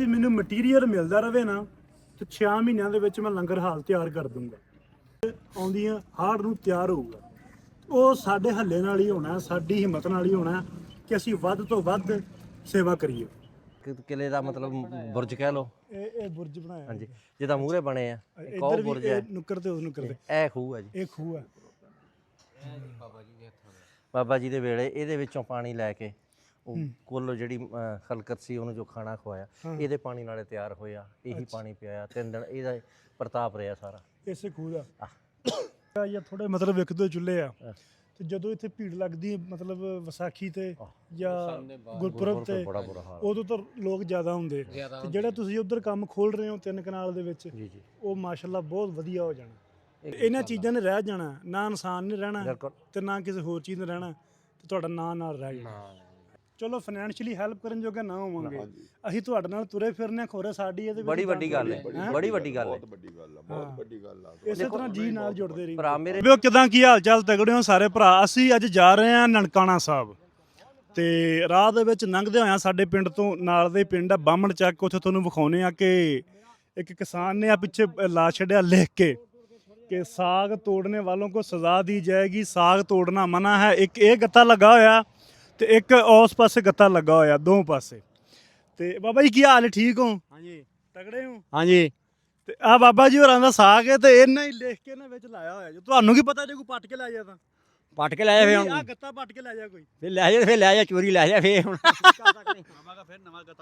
ਜੀ ਮੈਨੂੰ ਮਟੀਰੀਅਲ ਮਿਲਦਾ ਰਵੇ ਨਾ ਤੇ 6 ਮਹੀਨਿਆਂ ਦੇ ਵਿੱਚ ਮੈਂ ਲੰਗਰ ਹਾਲ ਤਿਆਰ ਕਰ ਦੂੰਗਾ। ਆਉਂਦੀਆਂ ਹਾੜ ਨੂੰ ਤਿਆਰ ਹੋਊਗਾ। ਉਹ ਸਾਡੇ ਹੱਲੇ ਨਾਲ ਹੀ ਹੋਣਾ, ਸਾਡੀ ਹਿੰਮਤ ਨਾਲ ਹੀ ਹੋਣਾ ਕਿ ਅਸੀਂ ਵੱਧ ਤੋਂ ਵੱਧ ਸੇਵਾ ਕਰੀਏ। ਕਿਲੇ ਦਾ ਮਤਲਬ ਬੁਰਜ ਕਹਿ ਲਓ। ਇਹ ਬੁਰਜ ਬਣਾਇਆ ਹਾਂਜੀ, ਜਿੱਦਾਂ ਮੂਹਰੇ ਬਣੇ ਆ ਇੱਕ ਉਹ ਬੁਰਜ ਹੈ, ਨੁੱਕਰ ਤੇ ਉਸ ਨੁੱਕਰ ਤੇ ਇਹ ਖੂਹ ਹੈ ਜੀ। ਇਹ ਖੂਹ ਹੈ ਬਾਬਾ ਜੀ ਦੇ ਵੇਲੇ ਇਹਦੇ ਵਿੱਚੋਂ ਪਾਣੀ ਲੈ ਕੇ ਉਹ ਕੁੱਲ ਜਿਹੜੀ ਖਲਕਤ ਸੀ ਉਹਨੂੰ ਜੋ ਖਾਣਾ ਖਵਾਇਆ ਇਹਦੇ ਪਾਣੀ ਨਾਲੇ ਤਿਆਰ ਹੋਇਆ। ਇਹੀ ਪਾਣੀ ਪਿਆਇਆ 3 ਦਿਨ ਇਹਦਾ ਪ੍ਰਤਾਪ ਰਿਹਾ ਸਾਰਾ ਇਸੇ ਖੂਹ ਦਾ। ਜਾਂ ਥੋੜੇ ਮਤਲਬ ਇੱਕ ਦੋ ਚੁੱਲ੍ਹੇ ਆ ਤੇ ਜਦੋਂ ਇੱਥੇ ਭੀੜ ਲੱਗਦੀ ਮਤਲਬ ਵਿਸਾਖੀ ਤੇ ਜਾਂ ਗੁਰਪੁਰਬ ਤੇ ਉਦੋਂ ਤਾਂ ਲੋਕ ਜ਼ਿਆਦਾ ਹੁੰਦੇ ਤੇ ਜਿਹੜਾ ਤੁਸੀਂ ਉਧਰ ਕੰਮ ਖੋਲ ਰਹੇ ਹੋ 3 ਕਨਾਲ ਦੇ ਵਿੱਚ ਉਹ ਮਾਸ਼ਾਅੱਲਾ ਬਹੁਤ ਵਧੀਆ ਹੋ ਜਾਣਾ। ਇਹਨਾਂ ਚੀਜ਼ਾਂ ਨੇ ਰਹਿ ਜਾਣਾ, ਨਾ ਇਨਸਾਨ ਨੇ ਰਹਿਣਾ ਤੇ ਨਾ ਕਿਸੇ ਹੋਰ ਚੀਜ਼ ਨੇ ਰਹਿਣਾ ਤੇ ਤੁਹਾਡਾ ਨਾਂ ਨਾਲ ਰਹਿ ਜਾਣਾ। ਚਲੋ ਫਾਈਨੈਂਸ਼ੀਅਲੀ ਹੈਲਪ ਕਰਨ ਜੋਗਾ ਨਾ ਹੋਵਾਂਗੇ, ਅਸੀਂ ਤੁਹਾਡੇ ਨਾਲ ਤੁਰੇ ਫਿਰਨੇ ਖੋਰੇ ਸਾਡੀ ਇਹਦੇ ਵਿੱਚ ਬੜੀ ਵੱਡੀ ਗੱਲ ਹੈ, ਬੜੀ ਵੱਡੀ ਗੱਲ ਹੈ, ਬਹੁਤ ਵੱਡੀ ਗੱਲ ਆ, ਬਹੁਤ ਵੱਡੀ ਗੱਲ ਆ। ਇਸੇ ਤਰ੍ਹਾਂ ਜੀ ਨਾਲ ਜੁੜਦੇ ਰਹੀ। ਭਰਾ ਮੇਰੇ ਵੇ ਕਿਦਾਂ ਕੀ ਹਾਲ ਚਾਲ ਤਗੜੇ ਹੋ ਸਾਰੇ ਭਰਾ। ਅਸੀਂ ਅੱਜ ਜਾ ਰਹੇ ਹਾਂ ਨਨਕਾਣਾ ਸਾਹਿਬ ਤੇ ਰਾਹ ਦੇ ਵਿੱਚ ਲੰਘਦੇ ਹੋਇਆਂ ਸਾਡੇ ਪਿੰਡ ਤੋਂ ਨਾਲ ਦੇ ਪਿੰਡ ਆ ਬਾਹਮਣ ਚੱਕ, ਉੱਥੇ ਤੁਹਾਨੂੰ ਵਿਖਾਉਨੇ ਆ ਕਿ ਇੱਕ ਕਿਸਾਨ ਨੇ ਆ ਪਿੱਛੇ ਲਾ ਛੱਡਿਆ ਲਿਖ ਕੇ ਕਿ ਸਾਗ ਤੋੜਨੇ ਵਾਲੋਂ ਕੋ ਸਜ਼ਾ ਦੀ ਜਾਏਗੀ, ਸਾਗ ਤੋੜਨਾ ਮਨਾ ਹੈ। ਇੱਕ ਇਹ ਗੱਤਾ ਲੱਗਾ ਹੋਇਆ ਤੇ ਇੱਕ ਉਸ ਪਾਸੇ ਗੱਤਾ ਲੱਗਾ ਹੋਇਆ, ਦੋ ਪਾਸੇ। ਤੇ ਬਾਬਾ ਜੀ ਕੀ ਹਾਲ ਹੈ, ਠੀਕ ਹੋ? ਹਾਂਜੀ ਤਗੜੇ ਹੋ? ਹਾਂਜੀ। ਤੇ ਆ ਬਾਬਾ ਜੀ ਹੋਰਾਂ ਦਾ ਸਾਗ ਹੈ ਤੇ ਇਹਨਾਂ ਹੀ ਲਿਖ ਕੇ ਨਾ ਵਿੱਚ ਲਾਇਆ ਹੋਇਆ। ਜੋ ਤੁਹਾਨੂੰ ਕੀ ਪਤਾ ਜੇ ਕੋਈ ਪੱਟ ਕੇ ਲੈ ਜਾ ਤਾਂ ਪੱਟ ਕੇ ਲੈ ਜਾ ਫੇ ਹੁਣ ਆ ਗੱਤਾ ਪੱਟ ਕੇ ਲੈ ਜਾ ਕੋਈ ਫੇ ਲੈ ਜਾ, ਫੇ ਲੈ ਜਾ, ਚੋਰੀ ਲੈ ਜਾ ਫੇ ਹੁਣ।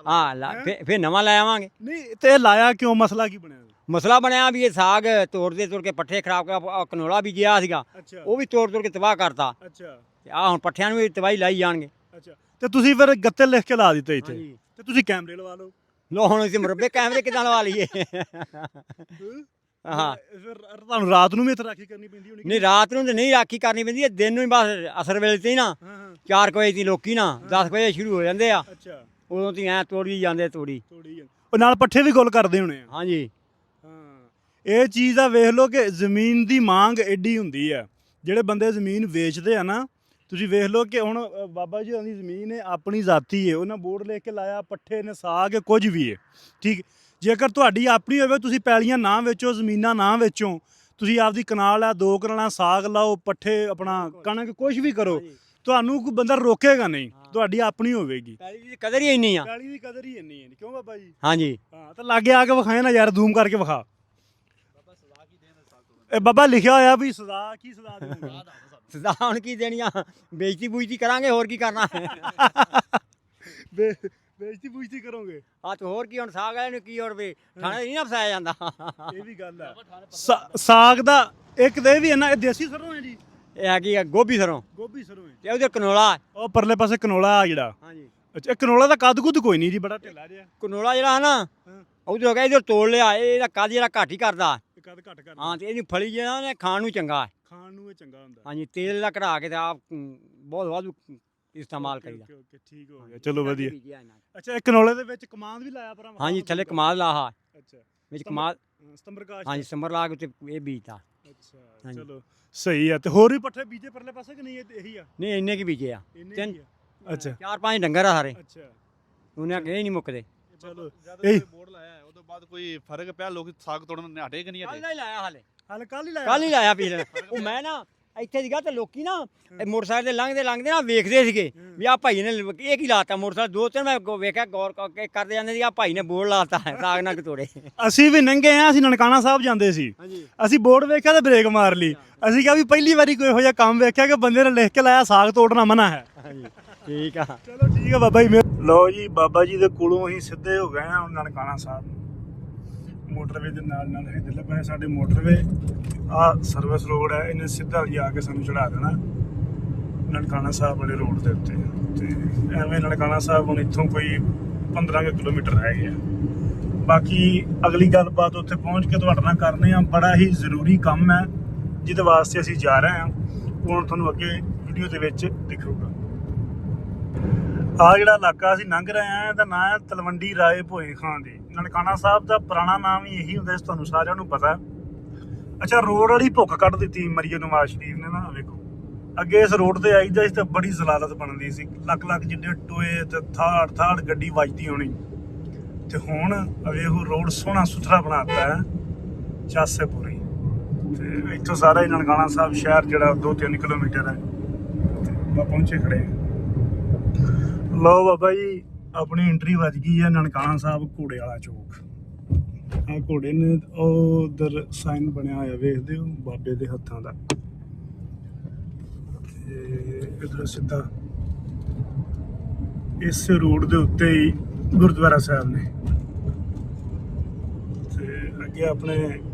ਹਾਂ ਫੇ ਨਵਾਂ ਲੈ ਆਵਾਂਗੇ। ਨਹੀਂ ਤੇ ਲਾਇਆ ਕਿਉਂ, ਮਸਲਾ ਕੀ ਬਣਿਆ? ਮਸਲਾ ਬਣਿਆ ਵੀ ਇਹ ਸਾਗ ਤੋੜਦੇ ਤੋੜ ਕੇ ਪੱਠੇ ਖਰਾਬ ਕਰ, ਕਨੋਲਾ ਵੀ ਗਿਆ ਸੀਗਾ ਅੱਛਾ ਉਹ ਵੀ ਤੋੜ ਕੇ ਤਬਾਹ ਕਰਤਾ। ਅੱਛਾ ਤੇ ਆ ਹੁਣ ਪੱਠਿਆਂ ਨੂੰ ਵੀ ਤਬਾਹੀ ਲਾਈ ਜਾਣਗੇ। ਅੱਛਾ ਤੇ ਤੁਸੀਂ ਫਿਰ ਗੱਤੇ ਲਿਖ ਕੇ ਲਾ ਦਿੱਤੇ ਇੱਥੇ ਤੇ ਤੁਸੀਂ ਕੈਮਰੇ ਲਵਾ ਲਓ। ਲੋ ਹੁਣ ਅਸੀਂ ਮੁਰੱਬੇ ਕੈਮਰੇ ਕਿੱਦਾਂ ਲਵਾ ਲਈਏ? ਹਾਂ ਫਿਰ ਤੁਹਾਨੂੰ ਰਾਤ ਨੂੰ ਵੀ ਇੱਥੇ ਰਾਖੀ ਕਰਨੀ ਪੈਂਦੀ ਹੋਣੀ? ਨਹੀਂ ਰਾਤ ਨੂੰ ਤਾਂ ਨਹੀਂ ਰਾਖੀ ਕਰਨੀ ਪੈਂਦੀ ਹੈ, ਦਿਨ ਨੂੰ ਹੀ ਬਸ ਅਸਰ ਵੇਲੇ ਤੇ ਹੀ ਨਾ 4 ਵਜੇ ਦੀ ਲੋਕੀ ਨਾ 10 ਵਜੇ ਸ਼ੁਰੂ ਹੋ ਜਾਂਦੇ ਆ। ਅੱਛਾ ਉਦੋਂ ਤੀ ਐ ਤੋੜੀ ਜਾਂਦੇ ਤੋੜੀ ਉਹ ਨਾਲ ਪੱਠੇ ਵੀ ਗੁੱਲ ਕਰਦੇ ਹੋਣੇ ਆ। ਹਾਂਜੀ ਇਹ ਚੀਜ਼ ਦਾ ਵੇਖ ਲਓ ਕਿ ਜ਼ਮੀਨ ਦੀ ਮੰਗ ਐਡੀ ਹੁੰਦੀ ਆ। ਜਿਹੜੇ ਬੰਦੇ ਜ਼ਮੀਨ ਵੇਚਦੇ ਆ ਨਾ, ਤੁਸੀਂ ਵੇਖ ਲਓ ਕਿ ਹੁਣ ਬਾਬਾ ਜੀ ਦੀ ਜ਼ਮੀਨ ਹੈ, ਆਪਣੀ ਜ਼ਾਤੀ ਹੈ, ਉਹਨਾਂ ਬੋਰਡ ਲਿਖ ਕੇ ਲਾਇਆ, ਪੱਠੇ ਨੇ, ਸਾਗ ਹੈ, ਕੁਝ ਵੀ ਹੈ, ਠੀਕ। ਜੇਕਰ ਤੁਹਾਡੀ ਆਪਣੀ ਹੋਵੇ ਤੁਸੀਂ ਪੈਲੀਆਂ ਨਾ ਵੇਚੋ, ਜ਼ਮੀਨਾਂ ਨਾ ਵੇਚੋ, ਤੁਸੀਂ ਆਪਦੀ ਕਨਾਲ ਆ 2 ਕਨਾਲਾਂ ਸਾਗ ਲਾਓ, ਪੱਠੇ ਆਪਣਾ ਕਣਕ ਕੁਝ ਵੀ ਕਰੋ, ਤੁਹਾਨੂੰ ਕੋਈ ਬੰਦਾ ਰੋਕੇਗਾ ਨਹੀਂ, ਤੁਹਾਡੀ ਆਪਣੀ ਹੋਵੇਗੀ। ਪੈਲੀ ਦੀ ਕਦਰ ਹੀ ਇੰਨੀ ਆ। ਪੈਲੀ ਦੀ ਕਦਰ ਹੀ ਇੰਨੀ ਹੈ, ਕਿਉਂ ਬਾਬਾ ਜੀ? ਹਾਂਜੀ ਹਾਂ ਤਾਂ ਲਾਗੇ ਆ ਕੇ ਵਿਖਾਏ ਨਾ ਯਾਰ, ਜ਼ੂਮ ਕਰਕੇ ਵਿਖਾ। ਇਹ ਬਾਬਾ ਲਿਖਿਆ ਹੋਇਆ ਵੀ ਸਜ਼ਾ ਕੀ ਸਜ਼ਾ ਦੇਣਗੇ? ਸਜ਼ਾ ਹੁਣ ਕੀ ਦੇਣੀਆਂ, ਬੇਇੱਜ਼ਤੀ ਬੂਇਜ਼ਤੀ ਕਰਾਂਗੇ, ਹੋਰ ਕੀ ਕਰਨਾ। ਬੇਇੱਜ਼ਤੀ ਬੁਇਜ਼ਤੀ ਕਰੋਗੇ? ਆ ਤੇ ਹੋਰ ਕੀ, ਹੁਣ ਸਾਗ ਵਾਲੇ ਨੂੰ ਕੀ ਹੋਰ ਵੀ ਥਾਣੇ ਨਹੀਂ ਨਾ ਫਸਾਇਆ ਜਾਂਦਾ। ਇਹ ਵੀ ਗੱਲ ਹੈ। ਸਾਗ ਦਾ ਇੱਕ ਦੇ ਵੀ ਹੈ ਨਾ, ਇਹ ਦੇਸੀ ਸਰੋਂ ਹੈ ਜੀ? ਇਹ ਹੈਗੀ ਆ ਗੋਭੀ ਸਰੋਂ। ਗੋਭੀ ਸਰੋਂ ਹੈ ਤੇ ਉਹਦੇ ਕਨੋਲਾ। ਉਹ ਪਰਲੇ ਪਾਸੇ ਕਨੋਲਾ ਆ ਜਿਹੜਾ। ਹਾਂਜੀ ਅੱਛਾ, ਇਹ ਕਨੋਲਾ ਦਾ ਕੱਦ ਕੁੱਦ ਕੋਈ ਨਹੀਂ ਜੀ, ਬੜਾ ਢਿੱਲਾ ਜਿਹਾ। ਕਨੋਲਾ ਜਿਹੜਾ ਹੈ ਨਾ ਉਹਦੇ ਹੋ ਗਿਆ, ਇਹਦੇ ਤੋੜ ਲਿਆ, ਇਹਦਾ ਕੱਦ ਜਿਹੜਾ ਘੱਟ ਹੀ ਕਰਦਾ। ਕੱਦ ਘੱਟ ਕਰਦਾ। ਹਾਂ ਤੇ ਇਹਦੀ ਫਲੀ ਜਿਹੜਾ ਨੇ ਖਾਣ ਨੂੰ ਚੰਗਾ ਹੈ। ਖਾਣ ਨੂੰ ਇਹ ਚੰਗਾ ਹੁੰਦਾ। ਹਾਂਜੀ ਤੇਲ ਦਾ ਕਢਾ ਕੇ ਤੇ ਆਪ ਬਹੁਤ ਵਾਧੂ ਇਸਤੇਮਾਲ ਕਰੀਦਾ। ਓਕੇ ਠੀਕ ਹੋ ਗਿਆ, ਚਲੋ ਵਧੀਆ। ਅੱਛਾ, ਇਹ ਕਨੋਲੇ ਦੇ ਵਿੱਚ ਕਮਾਦ ਵੀ ਲਾਇਆ ਭਰਾ? ਹਾਂਜੀ ਥੱਲੇ ਕਮਾਦ ਲਾਹਾ। ਅੱਛਾ ਵਿੱਚ ਕਮਾਦ ਸਤੰਬਰਕਾਸ਼। ਹਾਂਜੀ ਸਤੰਬਰ ਲਾ ਕੇ ਤੇ ਇਹ ਬੀਜਤਾ। ਅੱਛਾ ਚਲੋ ਸਹੀ ਹੈ। ਤੇ ਹੋਰ ਵੀ ਪੱਠੇ ਬੀਜੇ ਪਰਲੇ ਪਾਸੇ ਕਿ ਨਹੀਂ ਇਹੀ ਆ? ਨਹੀਂ ਇੰਨੇ ਕੀ ਬੀਜੇ ਆ, ਅੱਛਾ 4-5 ਡੰਗਰ ਆ ਸਾਰੇ। ਅੱਛਾ ਉਹਨੇ ਕਿ ਨਹੀਂ ਮੁੱਕਦੇ। ਚਲੋ ਇਹ ਬੋਰਡ ਲਾਇਆ ਉਹਦੇ ਬਾਅਦ ਕੋਈ ਫਰਕ ਪਿਆ, ਲੋਕ ਸਾਗ ਤੋੜਨ ਨੇ ਹਟੇ ਕਿ ਨਹੀਂ ਹਟੇ? ਕੱਲ ਹੀ ਲਾਇਆ ਹਾਲੇ, ਕੱਲ ਹੀ ਲਾਇਆ? ਕੱਲ ਹੀ ਲਾਇਆ ਪਿਛਲੇ। ਉਹ ਮੈਂ ਨਾ ਇੱਥੇ ਸੀਗਾ ਤੇ ਲੋਕੀ ਨਾ ਮੋਟਰਸਾਈਕਲ ਤੇ ਲੰਘਦੇ ਨਾ ਵੇਖਦੇ ਸੀਗੇ ਵੀ ਆ ਭਾਈ ਨੇ ਇਹ ਕੀ ਲਾਤਾ ਮੋਟਰਸਾਈਕਲ। 2-3 ਮੈਂ ਵੇਖਿਆ ਗੌਰ ਕਰਕੇ ਕਰਦੇ ਜਾਂਦੇ ਸੀ, ਆ ਭਾਈ ਨੇ ਬੋਰਡ ਲਾਤਾ ਸਾਗ ਨਾ ਤੋੜੇ। ਅਸੀਂ ਵੀ ਨੰਗੇ ਆ, ਅਸੀਂ ਨਨਕਾਣਾ ਸਾਹਿਬ ਜਾਂਦੇ ਸੀ, ਅਸੀਂ ਬੋਰਡ ਵੇਖਿਆ ਤੇ ਬ੍ਰੇਕ ਮਾਰ ਲਈ। ਅਸੀਂ ਕਿਹਾ ਵੀ ਪਹਿਲੀ ਵਾਰੀ ਕੋਈ ਇਹੋ ਜਿਹਾ ਕੰਮ ਵੇਖਿਆ ਕਿ ਬੰਦੇ ਨੇ ਲਿਖ ਕੇ ਲਾਇਆ ਸਾਗ ਤੋੜਨਾ ਮਨਾ ਹੈ। ਠੀਕ ਆ, ਚਲੋ ਠੀਕ ਆ ਬਾਬਾ ਜੀ। ਲਓ ਜੀ, ਬਾਬਾ ਜੀ ਦੇ ਕੋਲੋਂ ਅਸੀਂ ਸਿੱਧੇ ਹੋ ਗਏ ਆ ਨਨਕਾਣਾ ਸਾਹਿਬ। ਮੋਟਰਵੇ ਦੇ ਨਾਲ ਨਾਲ ਇਹ ਦਿਲ ਪਏ ਸਾਡੇ ਮੋਟਰਵੇ, ਆ ਸਰਵਿਸ ਰੋਡ ਹੈ, ਇਹਨੇ ਸਿੱਧਾ ਜਾ ਕੇ ਸਾਨੂੰ ਚੜਾ ਦੇਣਾ ਨਨਕਾਣਾ ਸਾਹਿਬ ਵਾਲੇ ਰੋਡ ਦੇ ਉੱਤੇ। ਤੇ ਐਵੇਂ ਨਨਕਾਣਾ ਸਾਹਿਬ ਹੁਣ ਇੱਥੋਂ ਕੋਈ 15 ਕਿਲੋਮੀਟਰ ਰਹਿ ਗਿਆ। ਬਾਕੀ ਅਗਲੀ ਗੱਲਬਾਤ ਉੱਥੇ ਪਹੁੰਚ ਕੇ ਤੁਹਾਡੇ ਨਾਲ ਕਰਨੇ ਆ। ਬੜਾ ਹੀ ਜ਼ਰੂਰੀ ਕੰਮ ਹੈ ਜਿਹਦੇ ਵਾਸਤੇ ਅਸੀਂ ਜਾ ਰਹੇ ਹਾਂ, ਹੁਣ ਤੁਹਾਨੂੰ ਅੱਗੇ ਵੀਡੀਓ ਦੇ ਵਿੱਚ ਦਿਖੂਗਾ। ਆ ਜਿਹੜਾ ਇਲਾਕਾ ਅਸੀਂ ਲੰਘ ਰਹੇ ਹਾਂ ਇਹਦਾ ਨਾਂ ਹੈ ਤਲਵੰਡੀ ਰਾਏ ਭੋਏ ਖਾਂ ਦੀ। ਨਨਕਾਣਾ ਸਾਹਿਬ ਦਾ ਪੁਰਾਣਾ ਨਾਮ ਹੀ ਇਹੀ ਹੁੰਦਾ, ਤੁਹਾਨੂੰ ਸਾਰਿਆਂ ਨੂੰ ਪਤਾ। ਅੱਛਾ, ਰੋਡ ਵਾਲੀ ਭੁੱਖ ਕੱਢ ਦਿੱਤੀ ਮਰੀਏ ਨਵਾਜ਼ ਸ਼ਰੀਫ ਨੇ ਨਾ। ਵੇਖੋ ਅੱਗੇ ਇਸ ਰੋਡ ਤੇ ਆਈਦਾ ਸੀ ਤੇ ਬੜੀ ਜ਼ਲਾਲਤ ਬਣਦੀ ਸੀ, ਲੱਖ ਜਿੱਡੇ ਟੋਏ ਤੇ ਥਾੜ ਗੱਡੀ ਵੱਜਦੀ ਹੋਣੀ। ਤੇ ਹੁਣ ਵੇਖੋ ਰੋਡ ਸੋਹਣਾ ਸੁਥਰਾ ਬਣਾਤਾ ਹੈ ਚਾਸੇਪੁਰੀ ਤੇ ਇੱਥੋਂ ਸਾਰਾ ਹੀ ਨਨਕਾਣਾ ਸਾਹਿਬ ਸ਼ਹਿਰ ਜਿਹੜਾ 2-3 ਕਿਲੋਮੀਟਰ ਹੈ ਤੇ ਆਪਾਂ ਪਹੁੰਚੇ ਖੜੇ ਹਾਂ। ਲਓ ਬਾਬਾ ਜੀ ਆਪਣੀ ਐਂਟਰੀ ਵੱਜ ਗਈ ਹੈ ਨਨਕਾਣਾ ਸਾਹਿਬ ਘੋੜੇ ਵਾਲਾ ਚੌਕ। ਆ ਘੋੜੇ ਨੇ ਉਹ ਉਧਰ ਸਾਈਨ ਬਣਿਆ ਹੋਇਆ ਵੇਖਦੇ ਹੋ ਬਾਬੇ ਦੇ ਹੱਥਾਂ ਦਾ ਤੇ ਇਧਰ ਸਿੱਧਾ ਇਸ ਰੋਡ ਦੇ ਉੱਤੇ ਹੀ ਗੁਰਦੁਆਰਾ ਸਾਹਿਬ ਨੇ ਤੇ ਅੱਗੇ ਆਪਣੇ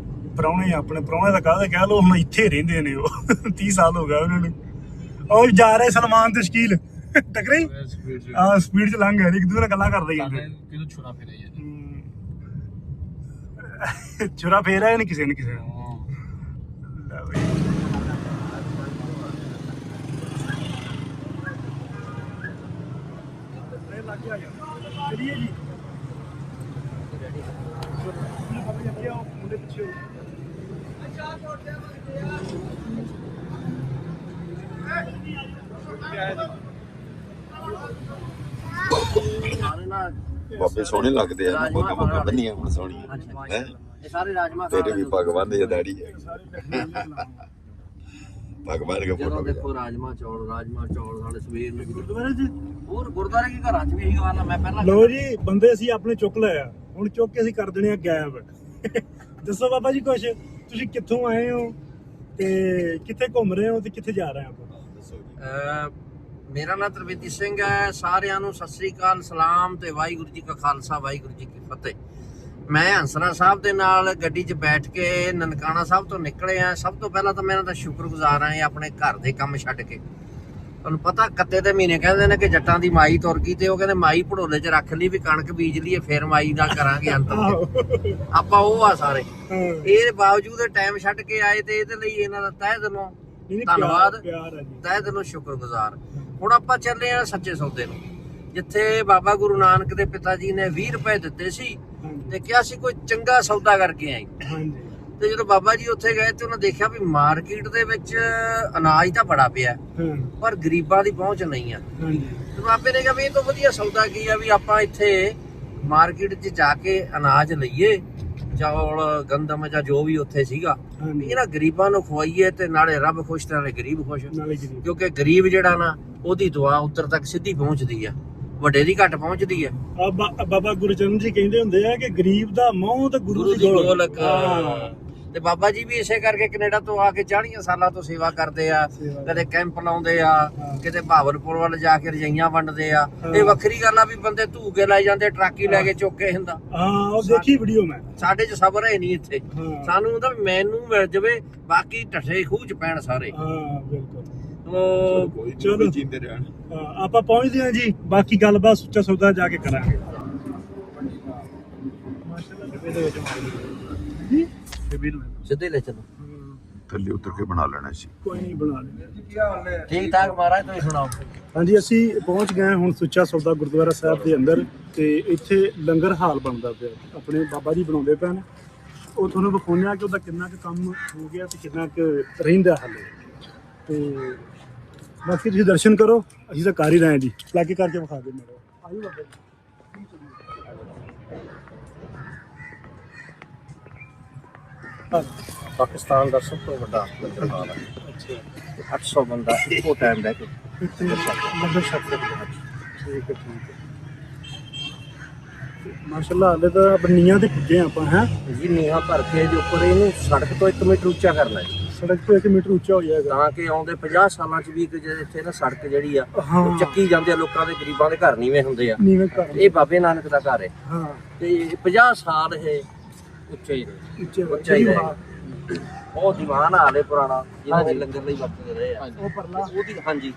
ਪ੍ਰਾਹੁਣੇ ਦਾ ਕਾਹਦਾ ਕਹਿ ਲਓ ਹੁਣ ਇੱਥੇ ਰਹਿੰਦੇ ਨੇ ਉਹ 30 ਸਾਲ ਹੋ ਗਏ ਉਹਨਾਂ ਨੂੰ। ਉਹ ਜਾ ਰਹੇ ਸਲਮਾਨ ਤੇ ਸ਼ਕੀਲ ਟਕਰੇ ਆ ਸਪੀਡ ਚ ਲੰਘ ਗਏ ਇੱਕ ਦੂਜੇ ਨਾਲ ਗੱਲਾਂ ਕਰਦੇ ਜਾਂਦੇ ਕਿਦੋਂ ਛੁਰਾ ਫੇਰਿਆ ਛੁਰਾ ਫੇਰਿਆ ਨਹੀਂ ਕਿਸੇ ਨੇ ਕਿਸੇ ਨੂੰ। ਲੈ ਬਈ। ਚਲਿਏ ਜੀ ਮੁੰਡੇ ਪਿੱਛੇ ਬਾਬੇ ਸੋਹਣੇ ਲੱਗਦੇ ਆ ਮੋਗਾ ਮੋਗਾ ਬੰਨੀਆਂ ਹੁਣ ਸੋਹਣੀਆਂ ਹੈ ਇਹ ਸਾਰੇ ਰਾਜਮਾ ਤੇਰੇ ਵੀ ਭਗਵਾਨ ਦੀ ਦਾੜੀ ਹੈ ਭਗਵਾਨ ਦਾ ਜਦੋਂ ਫੋਟੋ ਦੇਖੋ ਰਾਜਮਾ ਚੌਲ ਸਾਡੇ ਸਵੇਰ ਨੂੰ ਗੁਰਦੁਆਰੇ ਚ ਹੋਰ ਗੁਰਦਾਰੇ ਕੀ ਘਰਾਂ 'ਚ ਵੀ ਇਹੀ ਗੱਲ ਆ। ਮੈਂ ਪਹਿਲਾਂ ਲੋ ਜੀ ਬੰਦੇ ਅਸੀਂ ਆਪਣੇ ਚੁੱਕ ਲਏ ਆ ਹੁਣ ਚੁੱਕ ਕੇ ਅਸੀਂ ਕਰ ਦੇਣੇ ਆ ਗਾਇਬ। ਦੱਸੋ ਬਾਬਾ ਜੀ ਕੁਛ ਤੁਸੀਂ ਕਿੱਥੋਂ ਆਏ ਹੋ ਤੇ ਕਿੱਥੇ ਘੁੰਮ ਰਹੇ ਹੋ ਤੇ ਕਿੱਥੇ ਜਾ ਰਹੇ ਹੋ? ਮੇਰਾ ਨਾਮ ਤਰਵਿੰਦਰ ਸਿੰਘ ਹੈ। ਸਾਰਿਆਂ ਨੂੰ ਸਤਿ ਸ੍ਰੀ ਅਕਾਲ, ਸਲਾਮ ਤੇ ਵਾਹਿਗੁਰੂ ਜੀ ਕਾ ਖਾਲਸਾ ਵਾਹਿਗੁਰੂ ਜੀ ਕੀ ਫਤਿਹ। ਮੈਂ ਹੰਸਰਾ ਸਾਹਿਬ ਦੇ ਨਾਲ ਗੱਡੀ 'ਚ ਬੈਠ ਕੇ ਨਨਕਾਣਾ ਸਾਹਿਬ ਤੋਂ ਨਿਕਲੇ ਆ। ਸਭ ਤੋਂ ਪਹਿਲਾਂ ਤਾਂ ਮੈਂ ਇਹਨਾਂ ਦਾ ਸ਼ੁਕਰਗੁਜ਼ਾਰ ਹਾਂ ਆਪਣੇ ਘਰ ਦੇ ਕੰਮ ਛੱਡ ਕੇ। ਤੁਹਾਨੂੰ ਪਤਾ ਕੱਤੇ ਦੇ ਮਹੀਨੇ ਕਹਿੰਦੇ ਨੇ ਕਿ ਜੱਟਾਂ ਦੀ ਮਾਈ ਤੁਰ ਗਈ ਤੇ ਉਹ ਕਹਿੰਦੇ ਮਾਈ ਭੜੋਲੇ 'ਚ ਰੱਖ ਲਈ ਵੀ ਕਣਕ ਬੀਜ ਲਈਏ ਫਿਰ ਮਾਈ ਦਾ ਕਰਾਂਗੇ ਅੰਤ। ਆਪਾਂ ਉਹ ਆ ਸਾਰੇ। ਇਹਦੇ ਬਾਵਜੂਦ ਟਾਈਮ ਛੱਡ ਕੇ ਆਏ ਤੇ ਇਹਦੇ ਲਈ ਇਹਨਾਂ ਦਾ ਤਹਿ ਦਿਲੋਂ ਧੰਨਵਾਦ, ਤਹਿ ਦਿਲੋਂ ਸ਼ੁਕਰਗੁਜ਼ਾਰ। ਹੁਣ ਆਪਾਂ ਚੱਲੇ ਆ ਸੱਚੇ ਸੌਦੇ ਨੂੰ, ਜਿੱਥੇ ਬਾਬਾ ਗੁਰੂ ਨਾਨਕ ਦੇ ਪਿਤਾ ਜੀ ਨੇ 20 ਰੁਪਏ ਦਿੱਤੇ ਸੀ ਤੇ ਕਿਹਾ ਸੀ ਕੋਈ ਚੰਗਾ ਸੌਦਾ ਕਰਕੇ ਆਈ। ਤੇ ਜਦੋਂ ਬਾਬਾ ਜੀ ਉੱਥੇ ਗਏ ਤੇ ਉਹਨਾਂ ਦੇਖਿਆ ਵੀ ਮਾਰਕੀਟ ਦੇ ਵਿੱਚ ਅਨਾਜ ਤਾਂ ਬੜਾ ਪਿਆ ਪਰ ਗਰੀਬਾਂ ਦੀ ਪਹੁੰਚ ਨਹੀਂ ਆ। ਤੇ ਬਾਬੇ ਨੇ ਕਿਹਾ ਵੀ ਇਹ ਤੋਂ ਵਧੀਆ ਸੌਦਾ ਕੀ ਆ ਵੀ ਆਪਾਂ ਇੱਥੇ ਮਾਰਕੀਟ 'ਚ ਜਾ ਕੇ ਅਨਾਜ ਲਈਏ, ਚੌਲ ਗੰਦਮ ਜਾਂ ਜੋ ਵੀ ਉੱਥੇ ਸੀਗਾ, ਵੀ ਇਹਨਾਂ ਗਰੀਬਾਂ ਨੂੰ ਖਵਾਈਏ ਤੇ ਨਾਲੇ ਰੱਬ ਖੁਸ਼ ਤੇ ਨਾਲੇ ਗਰੀਬ ਖੁਸ਼। ਕਿਉਂਕਿ ਗਰੀਬ ਜਿਹੜਾ ਨਾ ਉਹਦੀ ਦੁਆ ਉੱਤਰ ਤੱਕ ਸਿੱਧੀ ਪਹੁੰਚਦੀ ਆ, ਵੱਡੇ ਦੀ ਘੱਟ ਪਹੁੰਚਦੀ ਆ। ਬਾਬਾ ਗੁਰਚਰਨ ਜੀ ਕਹਿੰਦੇ ਹੁੰਦੇ ਆ ਕਿ ਗਰੀਬ ਦਾ ਮੂੰਹ ਤੇ ਗੁਰੂ ਦੀ ਗੋਲਕ। ਤੇ ਬਾਬਾ ਜੀ ਵੀ ਇਸੇ ਕਰਕੇ ਕੈਨੇਡਾ ਤੋਂ ਆ ਕੇ 40 ਸਾਲਾਂ ਤੋਂ ਸੇਵਾ ਕਰਦੇ ਆ। ਕਦੇ ਕੈਂਪ ਲਾਉਂਦੇ ਆ, ਕਿਤੇ ਭਾਵਲਪੁਰ ਵੱਲ ਜਾ ਕੇ ਰਜਾਈਆਂ ਵੰਡਦੇ ਆ। ਇਹ ਵੱਖਰੀ ਗੱਲ ਆ ਵੀ ਬੰਦੇ ਧੂਕੇ ਲਾਈ ਜਾਂਦੇ, ਟਰਾਕੀ ਲੈ ਕੇ ਚੁੱਕੇ ਹੁੰਦਾ। ਹਾਂ ਉਹ ਦੇਖੀ ਵੀਡੀਓ ਮੈਂ। ਸਾਡੇ 'ਚ ਸਬਰ ਹੈ ਨਹੀਂ ਇੱਥੇ। ਸਾਨੂੰ ਹੁੰਦਾ ਮੈਨੂੰ ਮਿਲ ਜਾਵੇ, ਬਾਕੀ ਢੱਠੇ ਖੂਹ 'ਚ ਪੈਣ ਸਾਰੇ। ਹਾਂ ਬਿਲਕੁਲ। ਚਲੋ ਜੀਂਦੇ ਰਹਿਣ। ਆਪਾਂ ਪਹੁੰਚਦੇ ਹਾਂ ਜੀ, ਬਾਕੀ ਗੱਲਬਾਤ ਸੁੱਚਾ ਸੌਦਾ ਜਾ ਕੇ ਕਰਾਂਗੇ। ਸਿੱਧੇ ਲੈ ਚਲੋ, ਥੱਲੇ ਉਤਰ ਕੇ ਬਣਾ ਲੈਣਾ ਸੀ। ਕੋਈ ਨਹੀਂ ਬਣਾ ਲੈਂਦੇ। ਠੀਕ ਠਾਕ ਮਹਾਰਾਜ, ਤੁਸੀਂ ਸੁਣਾਓ। ਹਾਂਜੀ ਅਸੀਂ ਪਹੁੰਚ ਗਏ ਹੁਣ ਸੁੱਚਾ ਸੌਦਾ ਗੁਰਦੁਆਰਾ ਸਾਹਿਬ ਦੇ ਅੰਦਰ ਤੇ ਇੱਥੇ ਲੰਗਰ ਹਾਲ ਬਣਦਾ ਪਿਆ, ਆਪਣੇ ਬਾਬਾ ਜੀ ਬਣਾਉਂਦੇ ਪਏ ਨੇ। ਉਹ ਤੁਹਾਨੂੰ ਵਿਖਾਉਂਦੇ ਆ ਕਿ ਉਹਦਾ ਕਿੰਨਾ ਕੁ ਕੰਮ ਹੋ ਗਿਆ ਤੇ ਕਿੰਨਾ ਕੁ ਰਹਿੰਦਾ ਹਾਲੇ। ਤੇ ਬਾਕੀ ਤੁਸੀਂ ਦਰਸ਼ਨ ਕਰੋ, ਅਸੀਂ ਤਾਂ ਕਰ ਹੀ ਰਹੇ ਹਾਂ ਜੀ। ਲਾਗੇ ਕਰਕੇ ਵਿਖਾ ਦੇ ਮੇਰੇ ਆਹੀ ਬਾਬਾ ਜੀ। ਪਾਕਿਸਤਾਨ ਦਾ ਸਭ ਤੋਂ ਵੱਡਾ ਲੰਗਰ ਹਾਲ ਹੈ। 800 ਬੰਦਾ ਇੱਕੋ ਟਾਈਮ ਬਹਿ ਕੇ ਲੰਗਰ ਛਕ ਸਕਦਾ। ਠੀਕ ਹੈ। ਮਾਸ਼ਾਅੱਲਾ ਹਾਲੇ ਤਾਂ ਆਪਣੀਆਂ ਤੇ ਪੁੱਜੇ ਆਪਾਂ ਹੈ ਜੀ। ਨੀਹਾਂ ਭਰ ਕੇ ਦੇ ਉੱਪਰ ਇਹਨੂੰ ਸੜਕ ਤੋਂ 1 ਮੀਟਰ ਉੱਚਾ ਕਰਨਾ ਹੈ। ਸੜਕ ਤੋਂ 1 ਮੀਟਰ ਉੱਚਾ ਹੋ ਜਾਏਗਾ ਤਾਂ ਕਿ ਆਉਂਦੇ 50 ਸਾਲਾਂ 'ਚ ਵੀ ਇੱਥੇ ਨਾ ਸੜਕ ਜਿਹੜੀ ਆ ਉਹ ਚੱਕੀ ਜਾਂਦੀ ਆ। ਲੋਕਾਂ ਦੇ ਗਰੀਬਾਂ ਦੇ ਘਰ ਨੀਵੇਂ ਹੁੰਦੇ ਆ। ਨੀਵੇਂ ਘਰ। ਇਹ ਬਾਬੇ ਨਾਨਕ ਦਾ ਘਰ ਹੈ। ਹਾਂ ਤੇ 50 ਸਾਲ ਇਹ ਉੱਚੇ ਹੀ ਰਹੇ, ਉੱਚਾ ਹੀ ਰਹੇ। ਉਹ ਦੀਵਾਨ ਹਾਲੇ ਪੁਰਾਣਾ ਜਿਹਨਾਂ ਲੰਗਰ ਲਈ ਵਰਤਦੇ ਰਹੇ ਆ। ਉਹ ਪਰਲਾ ਉਹਦੀ ਹਾਂਜੀ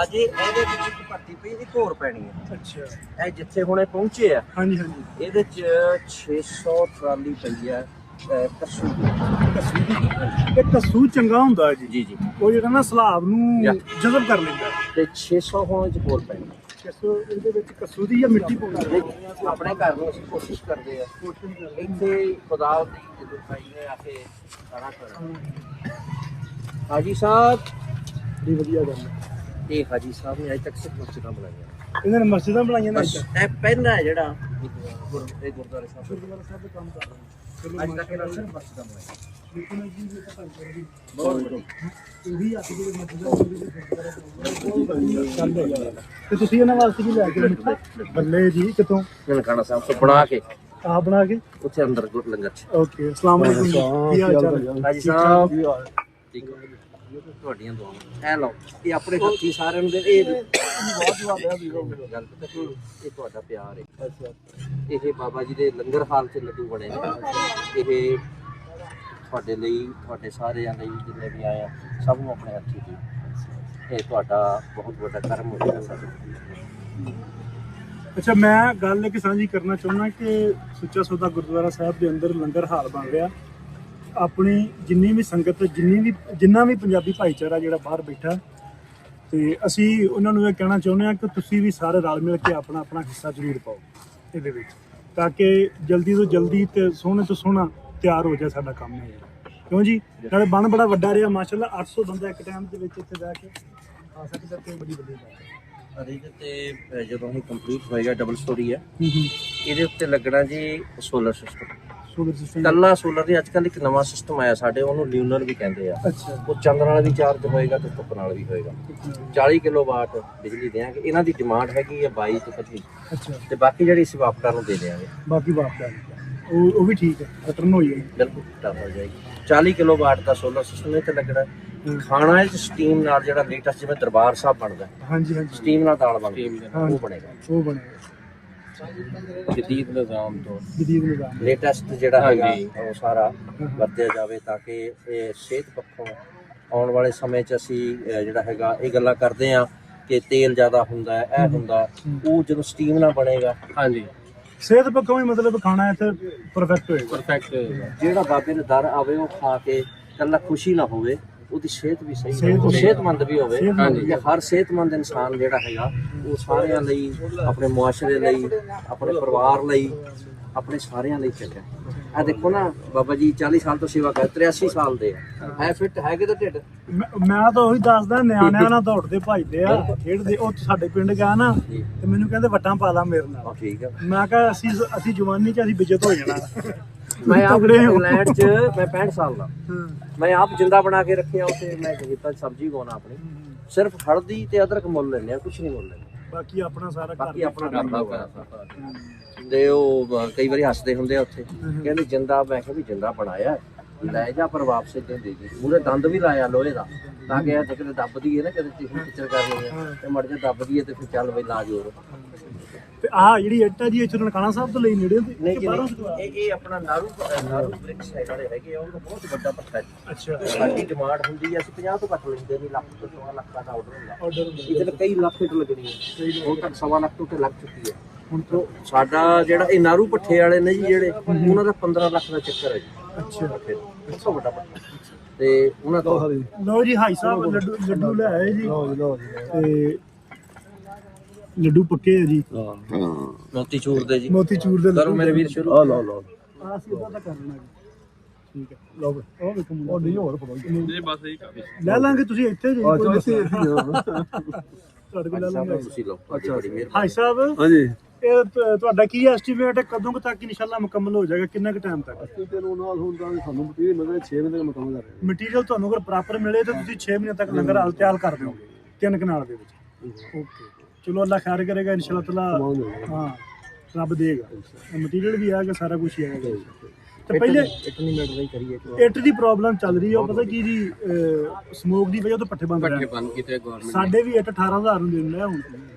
ਅੱਜ ਇਹਦੇ ਵਿੱਚ ਇੱਕ ਭੱਟੀ ਪਈ, ਇਹਦੀ ਘੋਰ ਪੈਣੀ ਹੈ। ਅੱਛਾ। ਇਹ ਜਿੱਥੇ ਹੁਣੇ ਪਹੁੰਚੇ ਆ ਹਾਂਜੀ ਹਾਂਜੀ। ਇਹਦੇ 'ਚ 600 ਟਰਾਲੀ ਪਈ ਆ ਕੱਸੂ ਦੀ। ਇਹ ਕੱਸੂ ਚੰਗਾ ਹੁੰਦਾ ਜੀ। ਜੀ ਜੀ। ਉਹ ਜਿਹੜਾ ਨਾ ਸਲਾਬ ਨੂੰ ਜਜ਼ਬ ਕਰ ਲੈਂਦਾ ਤੇ 600 ਹੋਣ 'ਚ ਘੋਰ ਪੈਣੀ। ਕੱਸੂ ਇਹਦੇ ਵਿੱਚ ਕੱਸੂ ਦੀ ਜਾਂ ਮਿੱਟੀ ਪਾਉਂਦੇ ਆਪਣੇ ਘਰ ਨੂੰ ਅਸੀਂ ਕੋਸ਼ਿਸ਼ ਕਰਦੇ ਆ ਇੱਥੇ ਖੁਦਾ ਦੀ ਜਦੋਂ ਭਾਈ ਨੇ ਆ ਕੇ ਸਾਰਾ ਕਰਨਾ। ਹਾਜੀ ਸਾਹਿਬ ਬੜੀ ਵਧੀਆ ਗੱਲ ਹੈ। ਇਹ ਹਾਜੀ ਸਾਹਿਬ ਨੇ ਅਜੇ ਤੱਕ ਸਿਰਫ ਮਸਜਿਦਾਂ ਬਣਾਈਆਂ। ਇਹਨਾਂ ਨੇ ਮਸਜਿਦਾਂ ਬਣਾਈਆਂ ਨੇ ਬਸ ਇਹ ਪਹਿਲਾ ਹੈ ਜਿਹੜਾ ਇਹ ਗੁਰਦੁਆਰੇ ਸਾਹਿਬ ਗੁਰਦੁਆਰਾ ਸਾਹਿਬ ਦਾ ਕੰਮ ਕਰ ਰਹੇ ਨੇ। ਚਲੋ ਅੱਜ ਤੱਕ ਇਹਨਾਂ ਨੇ ਸਿਰਫ ਮਸਜਿਦਾਂ ਬਣਾਈਆਂ। ਲੇਕਿਨ ਜੀ ਇਹ ਤਾਂ ਕਰੀ ਬਹੁਤ ਉਹੀ ਆ ਜਿਹੜੇ ਮਸਜਿਦਾਂ ਤੇ ਤੁਸੀਂ ਇਹਨਾਂ ਵਾਸਤੇ ਕੀ ਲੈ ਕੇ ਆਏ? ਬੱਲੇ ਜੀ ਕਿਤੋਂ? ਨਨਕਾਣਾ ਸਾਹਿਬ ਤੋਂ ਬਣਾ ਕੇ ਆਪ ਬਣਾ ਕੇ? ਉੱਥੇ ਅੰਦਰ ਲੰਗਰ ਚ। ਓਕੇ ਅਸਲਾਮ ਵਾਲੇਕੁਮ ਜੀ, ਕੀ ਹਾਲ ਚਾਲ ਹੈ? ਹਾਜੀ ਸਾਹਿਬ ਠੀਕ ਹੋ? ਤੁਹਾਡੀਆਂ ਦੁਆਵਾਂ ਇਹ ਲਓ, ਇਹ ਆਪਣੇ ਹੱਥੀ ਸਾਰਿਆਂ ਨੂੰ ਦੇ। ਇਹ ਗੱਲ ਪਤਾ ਕੀ, ਇਹ ਤੁਹਾਡਾ ਪਿਆਰ ਹੈ। ਇਹ ਬਾਬਾ ਜੀ ਦੇ ਲੰਗਰ ਹਾਲ 'ਚ ਲੱਡੂ ਬਣੇ ਨੇ। ਇਹ ਤੁਹਾਡੇ ਲਈ, ਤੁਹਾਡੇ ਸਾਰਿਆਂ ਲਈ ਜਿੰਨੇ ਵੀ ਆਏ ਆ ਸਭ ਨੂੰ ਆਪਣੇ ਹੱਥੀ ਦੀ। ਇਹ ਤੁਹਾਡਾ ਬਹੁਤ ਵੱਡਾ ਕਰਮ ਹੋਇਆ ਸਾਡਾ। ਅੱਛਾ, ਮੈਂ ਗੱਲ ਇੱਕ ਸਾਂਝੀ ਕਰਨਾ ਚਾਹੁੰਦਾ ਕਿ ਸੁੱਚਾ ਸੌਦਾ ਗੁਰਦੁਆਰਾ ਸਾਹਿਬ ਦੇ ਅੰਦਰ ਲੰਗਰ ਹਾਲ ਬਣ ਰਿਹਾ। ਆਪਣੀ ਜਿੰਨੀ ਵੀ ਸੰਗਤ, ਜਿੰਨਾ ਵੀ ਪੰਜਾਬੀ ਭਾਈਚਾਰਾ ਜਿਹੜਾ ਬਾਹਰ ਬੈਠਾ, ਤੇ ਅਸੀਂ ਉਹਨਾਂ ਨੂੰ ਇਹ ਕਹਿਣਾ ਚਾਹੁੰਦੇ ਹਾਂ ਕਿ ਤੁਸੀਂ ਵੀ ਸਾਰੇ ਰਲ ਮਿਲ ਕੇ ਆਪਣਾ ਆਪਣਾ ਹਿੱਸਾ ਜ਼ਰੂਰ ਪਾਓ ਇਹਦੇ ਵਿੱਚ, ਤਾਂ ਕਿ ਜਲਦੀ ਤੋਂ ਜਲਦੀ ਤੇ ਸੋਹਣੇ ਤੋਂ ਸੋਹਣਾ ਤਿਆਰ ਹੋ ਜਾਏ ਸਾਡਾ ਕੰਮ ਹੈ। ਕਿਉਂ ਜੀ? ਨਾਲੇ ਬਣ ਬੜਾ ਵੱਡਾ ਰਿਹਾ ਮਾਸ਼ਾਅੱਲਾ। 800 ਬੰਦਾ ਇੱਕ ਟਾਈਮ ਦੇ ਵਿੱਚ ਇੱਥੇ ਬਹਿ ਕੇ ਆ ਸਕਦਾ ਤੇ ਬੜੀ ਵੱਡੀ ਗੱਲ ਹੈ। ਅਰੇ ਤੇ ਜਦੋਂ ਇਹ ਕੰਪਲੀਟ ਹੋਏਗਾ, ਡਬਲ ਸਟੋਰੀ ਹੈ, ਇਹਦੇ ਉੱਤੇ ਲੱਗਣਾ ਜੀ ਸੋਲਰ ਸਿਸਟਮ। ਸੋਲਰ ਸਿਸਟਮ ਕੱਲਾ ਸੋਲਰ ਨਹੀਂ, ਅੱਜ ਕੱਲ੍ਹ ਇੱਕ ਨਵਾਂ ਸਿਸਟਮ ਆਇਆ ਸਾਡੇ, ਉਹਨੂੰ ਲਿਊਨਰ ਵੀ ਕਹਿੰਦੇ ਆ। ਅੱਛਾ, ਉਹ ਚੰਦ ਨਾਲ ਵੀ ਚਾਰਜ ਹੋਏਗਾ ਤੇ ਧੁੱਪ ਨਾਲ ਵੀ ਹੋਏਗਾ। 40 ਕਿਲੋਵਾਟ ਬਿਜਲੀ ਦੇਾਂਗੇ। ਇਹਨਾਂ ਦੀ ਡਿਮਾਂਡ ਹੈਗੀ ਹੈ 22 ਤੋਂ 25, ਅੱਛਾ। ਤੇ ਬਾਕੀ ਜਿਹੜੀ ਅਸੀਂ ਵਾਪਟਾਂ ਨੂੰ ਦੇ ਦੇਵਾਂਗੇ। ਬਾਕੀ ਬਾਤ ਦਾ ਉਹ ਵੀ ਠੀਕ ਹੈ, ਰਿਟਰਨ ਹੋ ਜਾਏਗੀ। ਬਿਲਕੁਲ ਟੱਪ ਹੋ ਜਾਏਗੀ। 40 ਕਿਲੋਵਾਟ ਦਾ ਸੋਲਰ ਸਿਸਟਮ ਇੱਥੇ ਲੱਗਣਾ। ਖਾਣਾ ਹੈ ਸਟੀਮ ਨਾਲ, ਜਿਹੜਾ ਲੇਟੈਸਟ ਜਿਵੇਂ ਦਰਬਾਰ ਸਾਹਿਬ ਬਣਦਾ, ਹਾਂਜੀ ਹਾਂਜੀ, ਸਟੀਮ ਨਾਲ ਦਾਲ ਬਣਦੀ, ਉਹ ਬਣੇਗਾ। ਉਹ ਬਣੇਗਾ ਜਦੀਦ ਨਿਜ਼ਾਮ ਤੋਂ ਜਦੀਦ ਨਿਜ਼ਾਮ। ਲੇਟੈਸਟ ਜਿਹੜਾ ਹੈਗਾ ਉਹ ਸਾਰਾ ਵਰਤਿਆ ਜਾਵੇ, ਤਾਂ ਕਿ ਇਹ ਸਿਹਤ ਪੱਖੋਂ ਆਉਣ ਵਾਲੇ ਸਮੇਂ 'ਚ ਅਸੀਂ ਜਿਹੜਾ ਹੈਗਾ ਇਹ ਗੱਲਾਂ ਕਰਦੇ ਆ ਕਿ ਤੇਲ ਜ਼ਿਆਦਾ ਹੁੰਦਾ ਹੈ, ਇਹ ਹੁੰਦਾ, ਉਹ ਜਦੋਂ ਸਟੀਮ ਨਾਲ ਬਣੇਗਾ। ਹਾਂਜੀ, ਸਿਹਤ ਪੱਖੋਂ ਵੀ ਮਤਲਬ ਖਾਣਾ ਇੱਥੇ ਪਰਫੈਕਟ ਹੋਏਗਾ। ਪਰਫੈਕਟ। ਜਿਹੜਾ ਬਾਬੇ ਦੇ ਦਰ ਆਵੇ ਉਹ ਖਾ ਕੇ ਇਕੱਲਾ ਖੁਸ਼ੀ ਨਾ ਹੋਵੇ, ਉਹਦੀ ਸਿਹਤ ਵੀ ਸਹੀ ਹੋਵੇ, ਉਹ ਸਿਹਤਮੰਦ ਵੀ ਹੋਵੇ। ਹਾਂਜੀ, ਹਰ ਸਿਹਤਮੰਦ ਇਨਸਾਨ ਜਿਹੜਾ ਹੈਗਾ ਉਹ ਸਾਰਿਆਂ ਲਈ, ਆਪਣੇ ਮੁਆਸ਼ਰੇ ਲਈ, ਆਪਣੇ ਪਰਿਵਾਰ ਲਈ, ਆਪਣੇ ਸਾਰਿਆਂ ਲਈ ਚੰਗਾ। ਆ ਦੇਖੋ ਨਾ, ਬਾਬਾ ਜੀ 40 ਸਾਲ ਤੋਂ ਸੇਵਾ ਕਰ, 83 ਸਾਲ ਦੇ ਹੈ, ਫਿੱਟ ਹੈਗੇ ਤਾਂ ਢਿੱਡ। ਮੈਂ ਤਾਂ ਉਹੀ ਦੱਸਦਾ, ਨਿਆਣਿਆਂ ਨਾਲ ਦੌੜਦੇ ਭੱਜਦੇ ਆ, ਖੇਡਦੇ। ਉਹ ਸਾਡੇ ਪਿੰਡ ਗਿਆ ਨਾ ਤੇ ਮੈਨੂੰ ਕਹਿੰਦੇ ਵੱਟਾਂ ਪਾ ਲਾ ਮੇਰੇ ਨਾਲ। ਠੀਕ ਆ। ਮੈਂ ਕਿਹਾ ਅਸੀਂ ਜਵਾਨੀ 'ਚ ਅਸੀਂ ਬਿਜਤ ਹੋ ਜਾਣਾ। ਮੈਂ ਆਪ ਇੰਗਲੈਂਡ 'ਚ ਮੈਂ 65 ਸਾਲ ਦਾ, ਮੈਂ ਆਪ ਜਿੰਦਾ ਬਣਾ ਕੇ ਰੱਖਿਆ ਉੱਥੇ। ਮੈਂ ਖੇਤਾਂ 'ਚ ਸਬਜ਼ੀ ਉਗਾਉਣਾ ਆਪਣੀ, ਸਿਰਫ ਹਲਦੀ ਤੇ ਅਦਰਕ ਮੁੱਲ ਲੈਂਦੇ ਆ, ਕੁਛ ਨਹੀਂ ਮੁੱਲ ਲੈਂਦੇ। ਬਾਕੀ ਆਪਣਾ ਸਾਰਾ ਬਾਕੀ ਆਪਣਾ ਕਰਦਾ ਹੋਇਆ। ਤੇ ਉਹ ਕਈ ਵਾਰੀ ਹੱਸਦੇ ਹੁੰਦੇ ਆ ਉੱਥੇ, ਕਹਿੰਦੇ ਜਿੰਦਾ। ਮੈਂ ਕਿਹਾ ਵੀ ਜਿੰਦਾ ਬਣਾਇਆ ਲੈ ਜਾ, ਪਰ ਵਾਪਸ ਦੇ ਦੇ। ਮੂਰੇ ਦੰਦ ਵੀ ਲਾਇਆ ਲੋਹੇ ਦਾ, ਤਾਂ ਕਿ ਜੇ ਕਿਤੇ ਦੱਬਦੀ ਹੈ ਨਾ, ਕਦੇ ਟਿਫਨ ਕਿਚਰ ਕਰਨੀ ਹੈ ਤੇ ਮੜ ਜਾ ਦੱਬਦੀ ਹੈ ਤੇ ਫਿਰ ਚੱਲ ਬਈ ਲਾ ਜੋਰ। ਤੇ ਆਹ ਜਿਹੜੀ ਇੱਟ ਆ ਜੀ, ਇੱਥੇ ਨਨਕਾਣਾ ਸਾਹਿਬ ਤੋਂ ਲਈ ਨੇੜੇ ਨਹੀਂ ਜੀ, ਇਹ ਆਪਣਾ ਨਾਰੂ ਬ੍ਰਿਕਸ ਹੈਗੇ ਆ, ਉਹ ਬਹੁਤ ਵੱਡਾ ਪੱਥਰ ਹੈ। ਅੱਛਾ, ਸਾਡੀ ਡਿਮਾਂਡ ਹੁੰਦੀ ਹੈ, ਅਸੀਂ 50 ਤੋਂ ਘੱਟ ਲੈਂਦੇ ਨਹੀਂ, ਲੱਖ ਤੋਂ 1.5 ਲੱਖ ਦਾ ਆਰਡਰ ਹੁੰਦਾ। ਇਹਦੇ ਕਈ ਲੱਖ ਇੱਟ ਲੱਗਣੀ ਹੈ, ਹੁਣ ਤੱਕ 1.25 ਲੱਖ ਤੋਂ ਲੱਗ ਚੁੱਕੀ ਹੈ। ਹੁਣ ਤੋਂ ਸਾਡਾ ਜਿਹੜਾ ਇਹ ਨਾਰੂ ਪੱਠੇ ਵਾਲੇ ਨੇ ਜੀ ਜਿਹੜੇ, ਉਹਨਾਂ ਦਾ 15 ਲੱਖ ਦਾ ਚੱਕਰ ਹੈ ਜੀ। ਅੱਛਾ, ਸਭ ਤੋਂ ਵੱਡਾ ਪੱਠਾ। ਤੇ ਉਹਨਾਂ ਤੋਂ ਲਓ ਜੀ ਹਾਈ ਸਾਹਿਬ ਲੱਡੂ ਲੈ ਆਏ ਜੀ। ਤੇ ਲੱਡੂ ਪੱਕੇ ਆ ਜੀ, ਮੋਤੀ ਚੂਰ ਦੇ ਜੀ। ਮੋਤੀ ਚੂਰ ਦੇ ਕਰੋ ਮੇਰੇ ਵੀਰ ਸ਼ੁਰੂ। ਆ ਲਓ ਲਓ। ਅਸੀਂ ਉਹਦਾ ਕਰ ਲੈਣਾ ਜੀ। ਠੀਕ ਹੈ, ਲਓ ਉਹ ਵੇਖੋ ਮੁੰਡਾ। ਉਹ ਨਹੀਂ ਹੋਰ ਪੜੋ ਜੀ, ਬਸ ਇਹੀ ਕਾਫੀ। ਲੈ ਲਾਂਗੇ, ਤੁਸੀਂ ਇੱਥੇ ਜੀ। ਤੁਹਾਡੇ ਕੋਲ ਲੈ ਲਾਂਗੇ। ਤੁਸੀਂ ਲਓ। ਅੱਛਾ, ਬੜੀ ਮਿਹਰਬਾਨੀ। ਹਾਈ ਸਾਹਿਬ, ਹਾਂਜੀ, ਇਹ ਤੁਹਾਡਾ ਕੀ ਐਸਟੀਮੇਟ ਹੈ, ਕਦੋਂ ਕੁ ਤੱਕ ਇਨਸ਼ਾਅੱਲਾ ਮੁਕੰਮਲ ਹੋ ਜਾਏਗਾ? ਕਿੰਨਾ ਕੁ ਟਾਈਮ ਤੱਕ? ਅਸੀਂ ਤੈਨੂੰ ਨਾਲ ਹੁੰਦਾ ਸਾਨੂੰ ਮਟੀਰੀਅਲ ਮਤਲਬ 6 ਮਹੀਨੇ ਦਾ ਮੁਕੰਮਲ ਕਰ ਰਹੇ ਮਟੀਰੀਅਲ ਤੁਹਾਨੂੰ ਅਗਰ ਪ੍ਰਾਪਰ ਮਿਲੇ ਤਾਂ ਤੁਸੀਂ 6 ਮਹੀਨੇ ਤੱਕ ਲੰਗਰ ਹਾਲ ਤਿਆਰ ਕਰ ਦਿਓਗੇ 3 ਕਨਾਲ ਦੇ ਵਿੱਚ। ਓਕੇ, ਚਲੋ ਅੱਲਾ ਖੈਰ ਕਰੇਗਾ ਇਨਸ਼ਾਅੱਲਾ ਤਾਲਾ। ਹਾਂ, ਰੱਬ ਦੇਗਾ। ਮਟੀਰੀਅਲ ਵੀ ਆਏਗਾ, ਸਾਰਾ ਕੁਝ ਹੀ ਆਏਗਾ। ਤੇ ਪਹਿਲੇ ਇਤਨੀ ਮਿੰਟ ਨਹੀਂ ਕਰੀਏ। ਇੱਟ ਦੀ ਪ੍ਰੋਬਲਮ ਚੱਲ ਰਹੀ ਹੈ, ਉਹ ਪਤਾ ਕੀ ਜੀ, ਸਮੋਕ ਦੀ ਵਜ੍ਹਾ ਤੋਂ ਪੱਠੇ ਬੰਦ ਰਹੇ। ਕੀਤੇ ਗਵਰਨਮੈਂਟ ਸਾਡੇ ਵੀ ਇੱਟ 18,000 ਨੂੰ ਦਿੰਦੇ ਆ, ਹੁਣ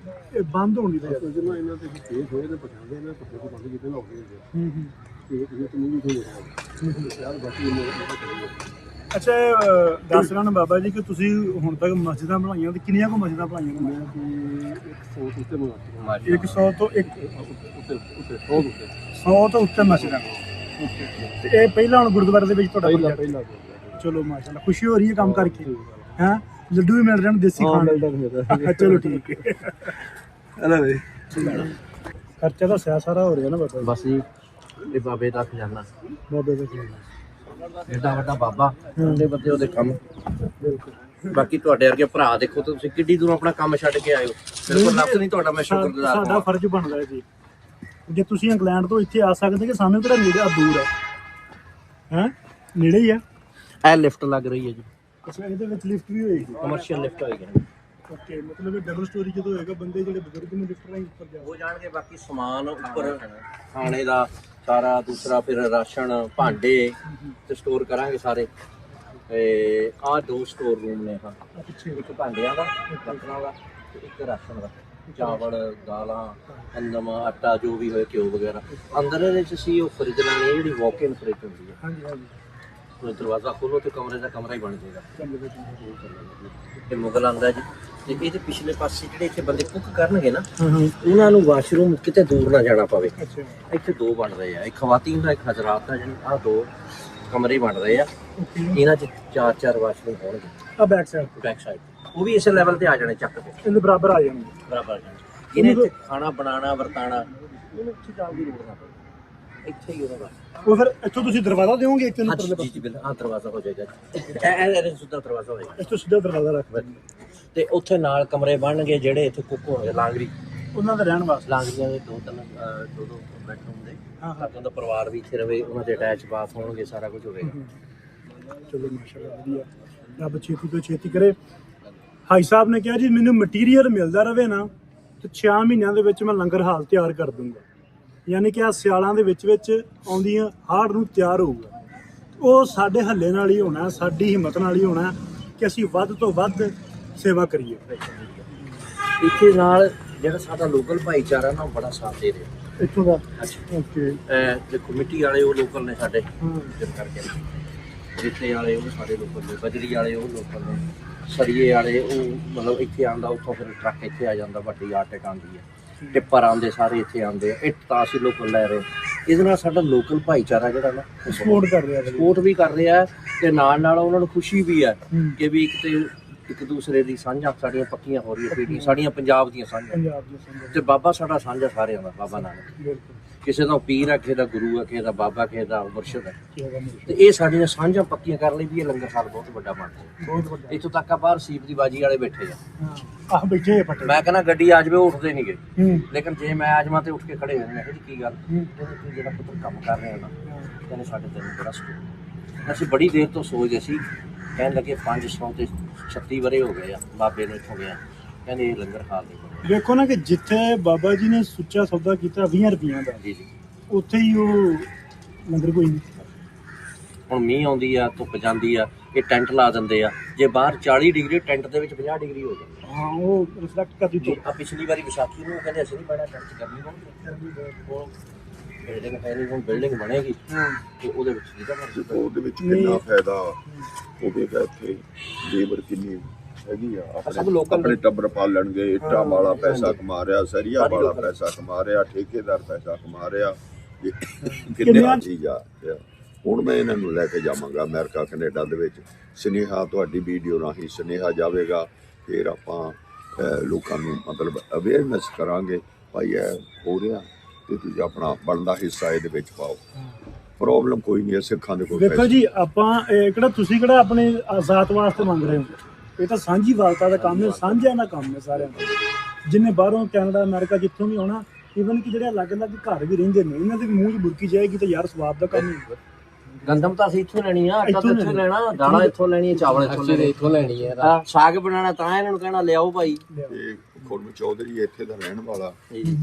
ਇਹ ਬੰਦ ਹੋਣ ਦੀ ਵਜ੍ਹਾ ਤੋਂ। ਜਦੋਂ ਇਹਨਾਂ ਤੇ ਕੇਸ ਹੋਏ ਨੇ ਪਟਾਉਂਦੇ ਨੇ, ਪੱਠੇ ਕੋ ਬੰਦ ਕੀਤੇ ਨਾ ਹੋ ਗਏ ਤੇ ਇਹ ਤੇ ਨਹੀਂ ਹੋਇਆ ਯਾਰ। ਬਾਕੀ ਅੱਛਾ, ਦੱਸ ਰਹੇ ਨੇ ਬਾਬਾ ਜੀ ਕਿ ਤੁਸੀਂ ਹੁਣ ਤੱਕ ਮਸਜਿਦਾਂ ਬਣਾਈਆਂ, ਤੇ ਕਿੰਨੀਆਂ ਕੁ ਮਸਜਿਦਾਂ ਬਣਾਈਆਂ ਨੇ? 100 ਉੱਤੇ ਮੰਗਾ 100 ਤੋਂ ਉੱਤੇ 100 ਤੋਂ ਉੱਤੇ ਮਸਜਿਦਾਂ। ਤੇ ਇਹ ਪਹਿਲਾਂ ਹੁਣ ਗੁਰਦੁਆਰੇ ਦੇ ਵਿੱਚ ਤੁਹਾਡਾ ਪਹਿਲਾਂ ਪ੍ਰੋਜੈਕਟ। ਚਲੋ ਮਾਸ਼ਾਅੱਲਾ, ਖੁਸ਼ੀ ਹੋ ਰਹੀ ਹੈ ਕੰਮ ਕਰਕੇ। ਹੈਂ, ਲੱਡੂ ਵੀ ਮਿਲ ਰਹੇ ਨੇ ਦੇਸੀ ਖਾਣ ਨੂੰ। ਚਲੋ ਠੀਕ ਹੈ। ਅਰੇ ਬਈ ਖਰਚਾ ਤਾਂ ਸਾਰਾ ਹੋ ਰਿਹਾ ਨਾ ਬਾਬਾ ਜੀ। ਬਸ ਜੀ, ਇਹ ਬਾਬੇ ਦਾ ਖਜ਼ਾਨਾ। ਬਾਬੇ ਦਾ ਏਡਾ ਵੱਡਾ ਬਾਬਾ, ਉਹਦੇ ਬੰਦੇ ਉਹਦੇ ਕੰਮ। ਬਾਕੀ ਤੁਹਾਡੇ ਵਰਗੇ ਭਰਾ ਦੇਖੋ, ਤੁਸੀਂ ਕਿੱਡੀ ਦੂਰੋਂ ਆਪਣਾ ਕੰਮ ਛੱਡ ਕੇ ਆਏ ਹੋ। ਬਿਲਕੁਲ ਲੱਖ ਨਹੀਂ ਤੁਹਾਡਾ ਮੈਂ ਸ਼ੁਕਰਗੁਜ਼ਾਰ ਸਾਡਾ ਹਾਂ। ਫਰਜ਼ ਬਣਦਾ ਹੈ ਜੀ, ਜੇ ਤੁਸੀਂ ਇੰਗਲੈਂਡ ਤੋਂ ਇੱਥੇ ਆ ਸਕਦੇ ਕਿ ਸਾਨੂੰ ਕਿਹੜਾ ਨੇੜੇ ਆ ਦੂਰ ਹੈ, ਹੈ ਨੇੜੇ ਹੀ ਆ। ਇਹ ਲਿਫਟ ਲੱਗ ਰਹੀ ਹੈ ਜੀ, ਅੱਛਾ ਇਹਦੇ ਵਿੱਚ ਲਿਫਟ ਵੀ ਹੋਏਗੀ। ਕਮਰਸ਼ੀਅਲ ਲਿਫਟ ਹੋਏਗੀ। ਓਕੇ, ਮਤਲਬ ਇਹ ਡਬਲ ਸਟੋਰੀ ਜਦੋਂ ਹੋਏਗਾ ਬੰਦੇ ਜਿਹੜੇ ਬਜ਼ੁਰਗ ਨੇ ਲਿਫਟ ਰਾਹੀਂ ਉੱਪਰ ਜਾ ਹੋ ਜਾਣਗੇ। ਬਾਕੀ ਸਮਾਨ ਉੱਪਰ ਖਾਣੇ ਦਾ ਸਾਰਾ, ਦੂਸਰਾ ਫਿਰ ਰਾਸ਼ਨ, ਭਾਂਡੇ ਤੇ ਸਟੋਰ ਕਰਾਂਗੇ ਸਾਰੇ। ਤੇ ਆਹ 2 ਸਟੋਰ ਰੂਮ ਨੇ। ਹਾਂ, ਪਿੱਛੇ ਇੱਕ ਭਾਂਡਿਆਂ ਦਾ, ਬਰਤਨਾਂ ਦਾ ਤੇ ਇੱਕ ਰਾਸ਼ਨ ਦਾ, ਚਾਵਲ, ਦਾਲਾਂ, ਅੰਦਮ, ਆਟਾ, ਜੋ ਵੀ ਹੋਏ, ਘਿਓ ਵਗੈਰਾ। ਅੰਦਰ ਇਹਦੇ ਚ ਸੀ ਉਹ ਫਰਿੱਜ ਲਾਣੀ, ਜਿਹੜੀ ਵਾਕ ਇਨ ਫਰਿੱਜ ਹੁੰਦੀ ਹੈ। ਹਾਂਜੀ ਹਾਂਜੀ ਉਹ ਦਰਵਾਜ਼ਾ ਖੋਲੋ ਤੇ ਕਮਰੇ ਦਾ ਕਮਰਾ ਹੀ ਬਣ ਜਾਏਗਾ। ਇਹ ਮੁਗਲ ਆਂਦਾ ਜੀ। ਤੇ ਇਹਦੇ ਪਿਛਲੇ ਪਾਸੇ ਜਿਹੜੇ ਇੱਥੇ ਬੰਦੇ ਕੁੱਕ ਕਰਨਗੇ ਨਾ, ਉਹਨਾਂ ਨੂੰ ਵਾਸ਼ਰੂਮ ਕਿਤੇ ਦੂਰ ਨਾ ਜਾਣਾ ਪਵੇ। ਅੱਛਾ ਇੱਥੇ 2 ਬਣ ਰਹੇ ਆ, ਇੱਕ ਖਵਾਤੀਨ ਦਾ, ਇੱਕ ਹਜ਼ਰਾਤ ਦਾ। ਜਿਹੜੀ ਆਹ 2 ਕਮਰੇ ਬਣ ਰਹੇ ਆ, ਇਹਨਾਂ 'ਚ 4-4 ਵਾਸ਼ਰੂਮ ਹੋਣਗੇ ਆ ਬੈਕ ਸਾਈਡ ਬੈਕ ਸਾਈਡ। ਉਹ ਵੀ ਇਸੇ ਲੈਵਲ ਤੇ ਆ ਜਾਣੇ ਚੱਕ ਕੇ ਇਹਦੇ ਬਰਾਬਰ ਆ ਜਾਣਗੇ। ਬਰਾਬਰ ਆ ਜਾਣੇ। ਇਹਨੇ ਇੱਥੇ ਖਾਣਾ ਬਣਾਉਣਾ, ਵਰਤਾਣਾ, ਉਹਨੂੰ ਇੱਥੇ ਜਾਣ ਦੀ ਲੋੜ ਨਾ ਪਵੇ। ਇੱਥੇ ਹੀ ਉਹਦਾ ਬਸ। ਉਹ ਫਿਰ ਇੱਥੋਂ ਤੁਸੀਂ ਦਰਵਾਜ਼ਾ ਦਿਓਗੇ ਇੱਕ ਨੂੰ ਹਾਂਜੀ ਉੱਪਰਲੇ ਜੀ ਜੀ, ਬਿਲਕੁਲ। ਆਹ ਦਰਵਾਜ਼ਾ ਹੋ ਜਾਏਗਾ ਜੀ, ਇਹ ਸਿੱਧਾ ਦਰਵਾਜ਼ਾ ਹੋਏਗਾ। ਇਸ ਤੋਂ ਸਿੱਧਾ ਦਰਵਾਜ਼ਾ ਰੱਖ ਤੇ ਉੱਥੇ ਨਾਲ ਕਮਰੇ ਬਣਨਗੇ ਜਿਹੜੇ ਇੱਥੇ ਕੁੱਕ ਹੋਣਗੇ, ਲਾਂਗਰੀ, ਉਹਨਾਂ ਦਾ ਰਹਿਣ ਵਾਸਤੇ। ਲਾਂਗਰੀਆਂ ਦੇ 2-3 ਬੈਡਰੂਮ ਦੇ। ਤਾਂ ਉਹਦਾ ਪਰਿਵਾਰ ਵੀ ਇੱਥੇ ਰਵੇ, ਉਹਨਾਂ ਦੇ ਅਟੈਚ ਬਾਥ ਹੋਣਗੇ, ਸਾਰਾ ਕੁਝ ਹੋਵੇਗਾ। ਚਲੋ ਮਾਸ਼ਾਅੱਲਾ ਵਧੀਆ, ਰੱਬ ਛੇਤੀ ਤੋਂ ਛੇਤੀ ਕਰੇ। ਹਾਈ ਸਾਹਿਬ ਨੇ ਕਿਹਾ ਜੀ ਮੈਨੂੰ ਮਟੀਰੀਅਲ ਮਿਲਦਾ ਰਵੇ ਨਾ ਤੇ 6 ਮਹੀਨਿਆਂ ਦੇ ਵਿੱਚ ਮੈਂ ਲੰਗਰ ਹਾਲ ਤਿਆਰ ਕਰ ਦੂੰਗਾ। ਯਾਨੀ ਕਿ ਆ ਸਿਆਲਾਂ ਦੇ ਵਿੱਚ ਆਉਂਦੀਆਂ ਹਾੜ ਨੂੰ ਤਿਆਰ ਹੋਊਗਾ। ਉਹ ਸਾਡੇ ਹੱਲੇ ਨਾਲ ਹੀ ਹੋਣਾ, ਸਾਡੀ ਹਿੰਮਤ ਨਾਲ ਹੀ ਹੋਣਾ ਕਿ ਅਸੀਂ ਵੱਧ ਤੋਂ ਵੱਧ ਸੇਵਾ ਕਰੀਏ। ਇੱਥੇ ਨਾਲ ਜਿਹੜਾ ਸਾਡਾ ਲੋਕਲ ਭਾਈਚਾਰਾ ਨਾ, ਉਹ ਬੜਾ ਸਾਥ ਦੇ ਰਿਹਾ ਇੱਥੋਂ ਦਾ। ਅੱਛਾ, ਓਕੇ। ਦੇਖੋ ਮਿੱਟੀ ਵਾਲੇ ਉਹ ਲੋਕਲ ਨੇ ਸਾਡੇ, ਜਿਸ ਕਰਕੇ ਰੇਤੇ ਵਾਲੇ ਉਹ ਸਾਡੇ ਲੋਕਲ ਨੇ, ਬਜਰੀ ਵਾਲੇ ਉਹ ਲੋਕਲ ਨੇ, ਸਰੀਏ ਵਾਲੇ ਉਹ ਮਤਲਬ ਇੱਥੇ ਆਉਂਦਾ, ਉੱਥੋਂ ਫਿਰ ਟਰੱਕ ਇੱਥੇ ਆ ਜਾਂਦਾ, ਵੱਡੀ ਆਰਟਿਕ ਆਉਂਦੀ ਹੈ, ਟਿੱਪਰ ਆਉਂਦੇ, ਸਾਰੇ ਇੱਥੇ ਆਉਂਦੇ ਆ। ਇੱਟ ਤਾਂ ਅਸੀਂ ਲੋਕਲ ਲੈ ਰਹੇ। ਇਹਦੇ ਨਾਲ ਸਾਡਾ ਲੋਕਲ ਭਾਈਚਾਰਾ ਜਿਹੜਾ ਨਾ, ਸਪੋਰਟ ਕਰ ਰਿਹਾ। ਸਪੋਰਟ ਵੀ ਕਰ ਰਿਹਾ ਤੇ ਨਾਲ ਉਹਨਾਂ ਨੂੰ ਖੁਸ਼ੀ ਵੀ ਹੈ ਕਿ ਵੀ ਇੱਕ ਦੂਸਰੇ ਦੀ ਸਾਂਝਾਂ ਸਾਡੀਆਂ ਪੱਕੀਆਂ ਹੋ ਰਹੀਆਂ ਪੀੜ੍ਹੀਆਂ, ਸਾਡੀਆਂ ਪੰਜਾਬ ਦੀਆਂ ਸਾਂਝਾਂ। ਪੰਜਾਬ ਦੇ ਸੰਗਤ ਤੇ ਬਾਬਾ ਸਾਡਾ ਸਾਂਝਾ ਸਾਰਿਆਂ ਦਾ, ਬਾਬਾ ਨਾਨਕ। ਬਿਲਕੁਲ। ਕਿਸੇ ਦਾ ਪੀਰ ਹੈ, ਕਿਸੇ ਦਾ ਗੁਰੂ ਹੈ, ਕਿਸੇ ਦਾ ਬਾਬਾ, ਕਿਸੇ ਦਾ ਮੁਰਸ਼ਿਦ ਹੈ। ਕੀ ਹੋਗਾ ਮੁਸ਼ਕਿਲ। ਤੇ ਇਹ ਸਾਡੀਆਂ ਸਾਂਝਾਂ ਪੱਕੀਆਂ ਕਰਨ ਲਈ ਵੀ ਇਹ ਲੰਗਰ ਹਾਲ ਬਹੁਤ ਵੱਡਾ ਬਣ ਗਿਆ। ਬਹੁਤ ਵੱਡਾ। ਇੱਥੋਂ ਤੱਕ ਆ ਬਾਹਰ ਸੀਪ ਦੀ ਬਾਜੀ ਵਾਲੇ ਬੈਠੇ ਆ। ਹਾਂ ਆਹ ਬੈਠੇ ਫਟੇ। ਮੈਂ ਕਹਿੰਦਾ ਗੱਡੀ ਆ ਜਾਵੇ, ਉੱਠਦੇ ਨਹੀਂ ਗਏ। ਹੂੰ ਲੇਕਿਨ ਜੇ ਮੈਂ ਆ ਜਾਵਾਂ ਤੇ ਉੱਠ ਕੇ ਖੜੇ ਹੋ ਜਾਂਦੇ। ਮੈਂ ਕਿਹਾ ਜੀ ਕੀ ਗੱਲ, ਕਹਿੰਦੇ ਤੂੰ ਜਿਹੜਾ ਪੁੱਤਰ ਕੰਮ ਕਰ ਰਿਹਾ ਨਾ, ਕਹਿੰਦੇ ਸਾਡੇ ਤੈਨੂੰ ਬੜਾ ਸਕੂਨ। ਅਸੀਂ ਬੜੀ ਦੇਰ ਤੋਂ ਸੋਚਦੇ ਸੀ, ਕਹਿਣ ਲੱਗੇ 500 ਤੇ 36 ਵਰੇ ਹੋ ਗਏ ਆ ਬਾਬੇ ਨੂੰ ਇੱਥੋਂ ਗਿਆ। ਕਹਿੰਦੇ ਇਹ ਲੰਗਰ ਹਾਲ ਨਹੀਂ ਬਣਿਆ। ਦੇਖੋ ਨਾ ਕਿ ਜਿੱਥੇ ਬਾਬਾ ਜੀ ਨੇ ਸੁੱਚਾ ਸੌਦਾ ਕੀਤਾ 20 ਰੁਪਈਆਂ ਦਾ, ਜੀ ਜੀ। ਉੱਥੇ ਹੀ ਉਹ ਲੰਗਰ ਕੋਈ ਨਹੀਂ। ਹੁਣ ਮੀਂਹ ਆਉਂਦੀ ਆ, ਧੁੱਪ ਜਾਂਦੀ ਆ, ਇਹ ਟੈਂਟ ਲਾ ਦਿੰਦੇ ਆ। ਜੇ ਬਾਹਰ 40 ਡਿਗਰੀ, ਟੈਂਟ ਦੇ ਵਿੱਚ 50 ਡਿਗਰੀ ਹੋ ਜਾਂਦੀ। ਹਾਂ ਉਹ ਰਿਫਲੈਕਟ ਕਰਦੀ ਜੀ ਆ ਪਿਛਲੀ ਵਾਰੀ ਵਿਸਾਖੀ ਨੂੰ ਕਹਿੰਦੇ ਅਸੀਂ ਨਹੀਂ ਬਣਾ ਟੈਂਟ 'ਚ, ਗਰਮੀ ਬਹੁਤ ਬਿਲਡਿੰਗ ਹੈ ਨਹੀਂ, ਹੁਣ ਬਿਲਡਿੰਗ ਬਣੇਗੀ ਤੇ ਉਹਦੇ ਵਿੱਚ ਜਿਹੜਾ ਮਰਜ਼ੀ ਉਹਦੇ ਵਿੱਚ ਕਿੰਨਾ ਫਾਇਦਾ ਹੋਵੇਗਾ। ਇੱਥੇ ਲੇਬਰ ਕਿੰਨੀ ਹੈਗੀ ਆ, ਸਭ ਲੋਕਲ ਆਪਣੇ ਟੱਬਰ ਪਾਲਣਗੇ। ਇੱਟਾਂ ਵਾਲਾ ਪੈਸਾ ਕਮਾ ਰਿਹਾ, ਸਰੀਆ ਵਾਲਾ ਪੈਸਾ ਕਮਾ ਰਿਹਾ, ਠੇਕੇਦਾਰ ਪੈਸਾ ਕਮਾ ਰਿਹਾ। ਕਿੰਨੀ ਚੀਜ਼ ਆ। ਹੁਣ ਮੈਂ ਇਹਨਾਂ ਨੂੰ ਲੈ ਕੇ ਜਾਵਾਂਗਾ ਅਮਰੀਕਾ, ਕੈਨੇਡਾ ਦੇ ਵਿੱਚ। ਸੁਨੇਹਾ ਤੁਹਾਡੀ ਵੀਡੀਓ ਰਾਹੀਂ ਸੁਨੇਹਾ ਜਾਵੇਗਾ, ਫਿਰ ਆਪਾਂ ਲੋਕਾਂ ਨੂੰ ਮਤਲਬ ਅਵੇਅਰਨੈਸ ਕਰਾਂਗੇ, ਭਾਈ ਇਹ ਹੋ ਰਿਹਾ ਤੇ ਤੁਸੀਂ ਆਪਣਾ ਬਣਦਾ ਹਿੱਸਾ ਇਹਦੇ ਵਿੱਚ ਪਾਓ। ਪ੍ਰੋਬਲਮ ਕੋਈ ਨਹੀਂ ਹੈ, ਸਿੱਖਾਂ ਦੇ ਕੋਲ ਦੇਖੋ ਜੀ ਆਪਾਂ ਕਿਹੜਾ ਤੁਸੀਂ ਕਿਹੜਾ ਆਪਣੇ ਆਜ਼ਾਦ ਵਾਸਤੇ ਮੰਗ ਰਹੇ ਹੋ। ਇਹ ਤਾਂ ਸਾਂਝੀ ਵਾਲਤਾ ਦਾ ਕੰਮ ਹੈ, ਸਾਂਝਿਆਂ ਦਾ ਕੰਮ ਹੈ ਸਾਰਿਆਂ ਦਾ। ਜਿੰਨੇ ਬਾਹਰੋਂ ਕੈਨੇਡਾ, ਅਮਰੀਕਾ ਜਿੱਥੋਂ ਵੀ ਆਉਣਾ, ਈਵਨ ਕਿ ਜਿਹੜੇ ਅਲੱਗ-ਅਲੱਗ ਘਰ ਵੀ ਰਹਿੰਦੇ ਨੇ, ਇਹਨਾਂ ਦੇ ਮੂੰਹ 'ਚ ਬੁਰਕੀ ਜਾਏਗੀ ਤਾਂ ਯਾਰ ਸਵਾਦ ਦਾ ਕੰਮ ਹੀ। ਗੰਦਮ ਤਾਂ ਅਸੀਂ ਇੱਥੋਂ ਲੈਣੀ ਆ, ਆਟਾ ਤਾਂ ਇੱਥੋਂ ਲੈਣਾ, ਦਾਲਾਂ ਇੱਥੋਂ ਲੈਣੀ, ਚਾਵਲ ਇੱਥੋਂ ਲੈਣੀ ਹੈ। ਸਾਗ ਬਣਾਉਣਾ ਤਾਂ ਇਹਨਾਂ ਨੂੰ ਕਹਿਣਾ ਲਿਆਓ ਭਾਈ। ਇਹ ਖੁਰਮ ਚੌਧਰੀ ਇੱਥੇ ਦਾ ਰਹਿਣ ਵਾਲਾ।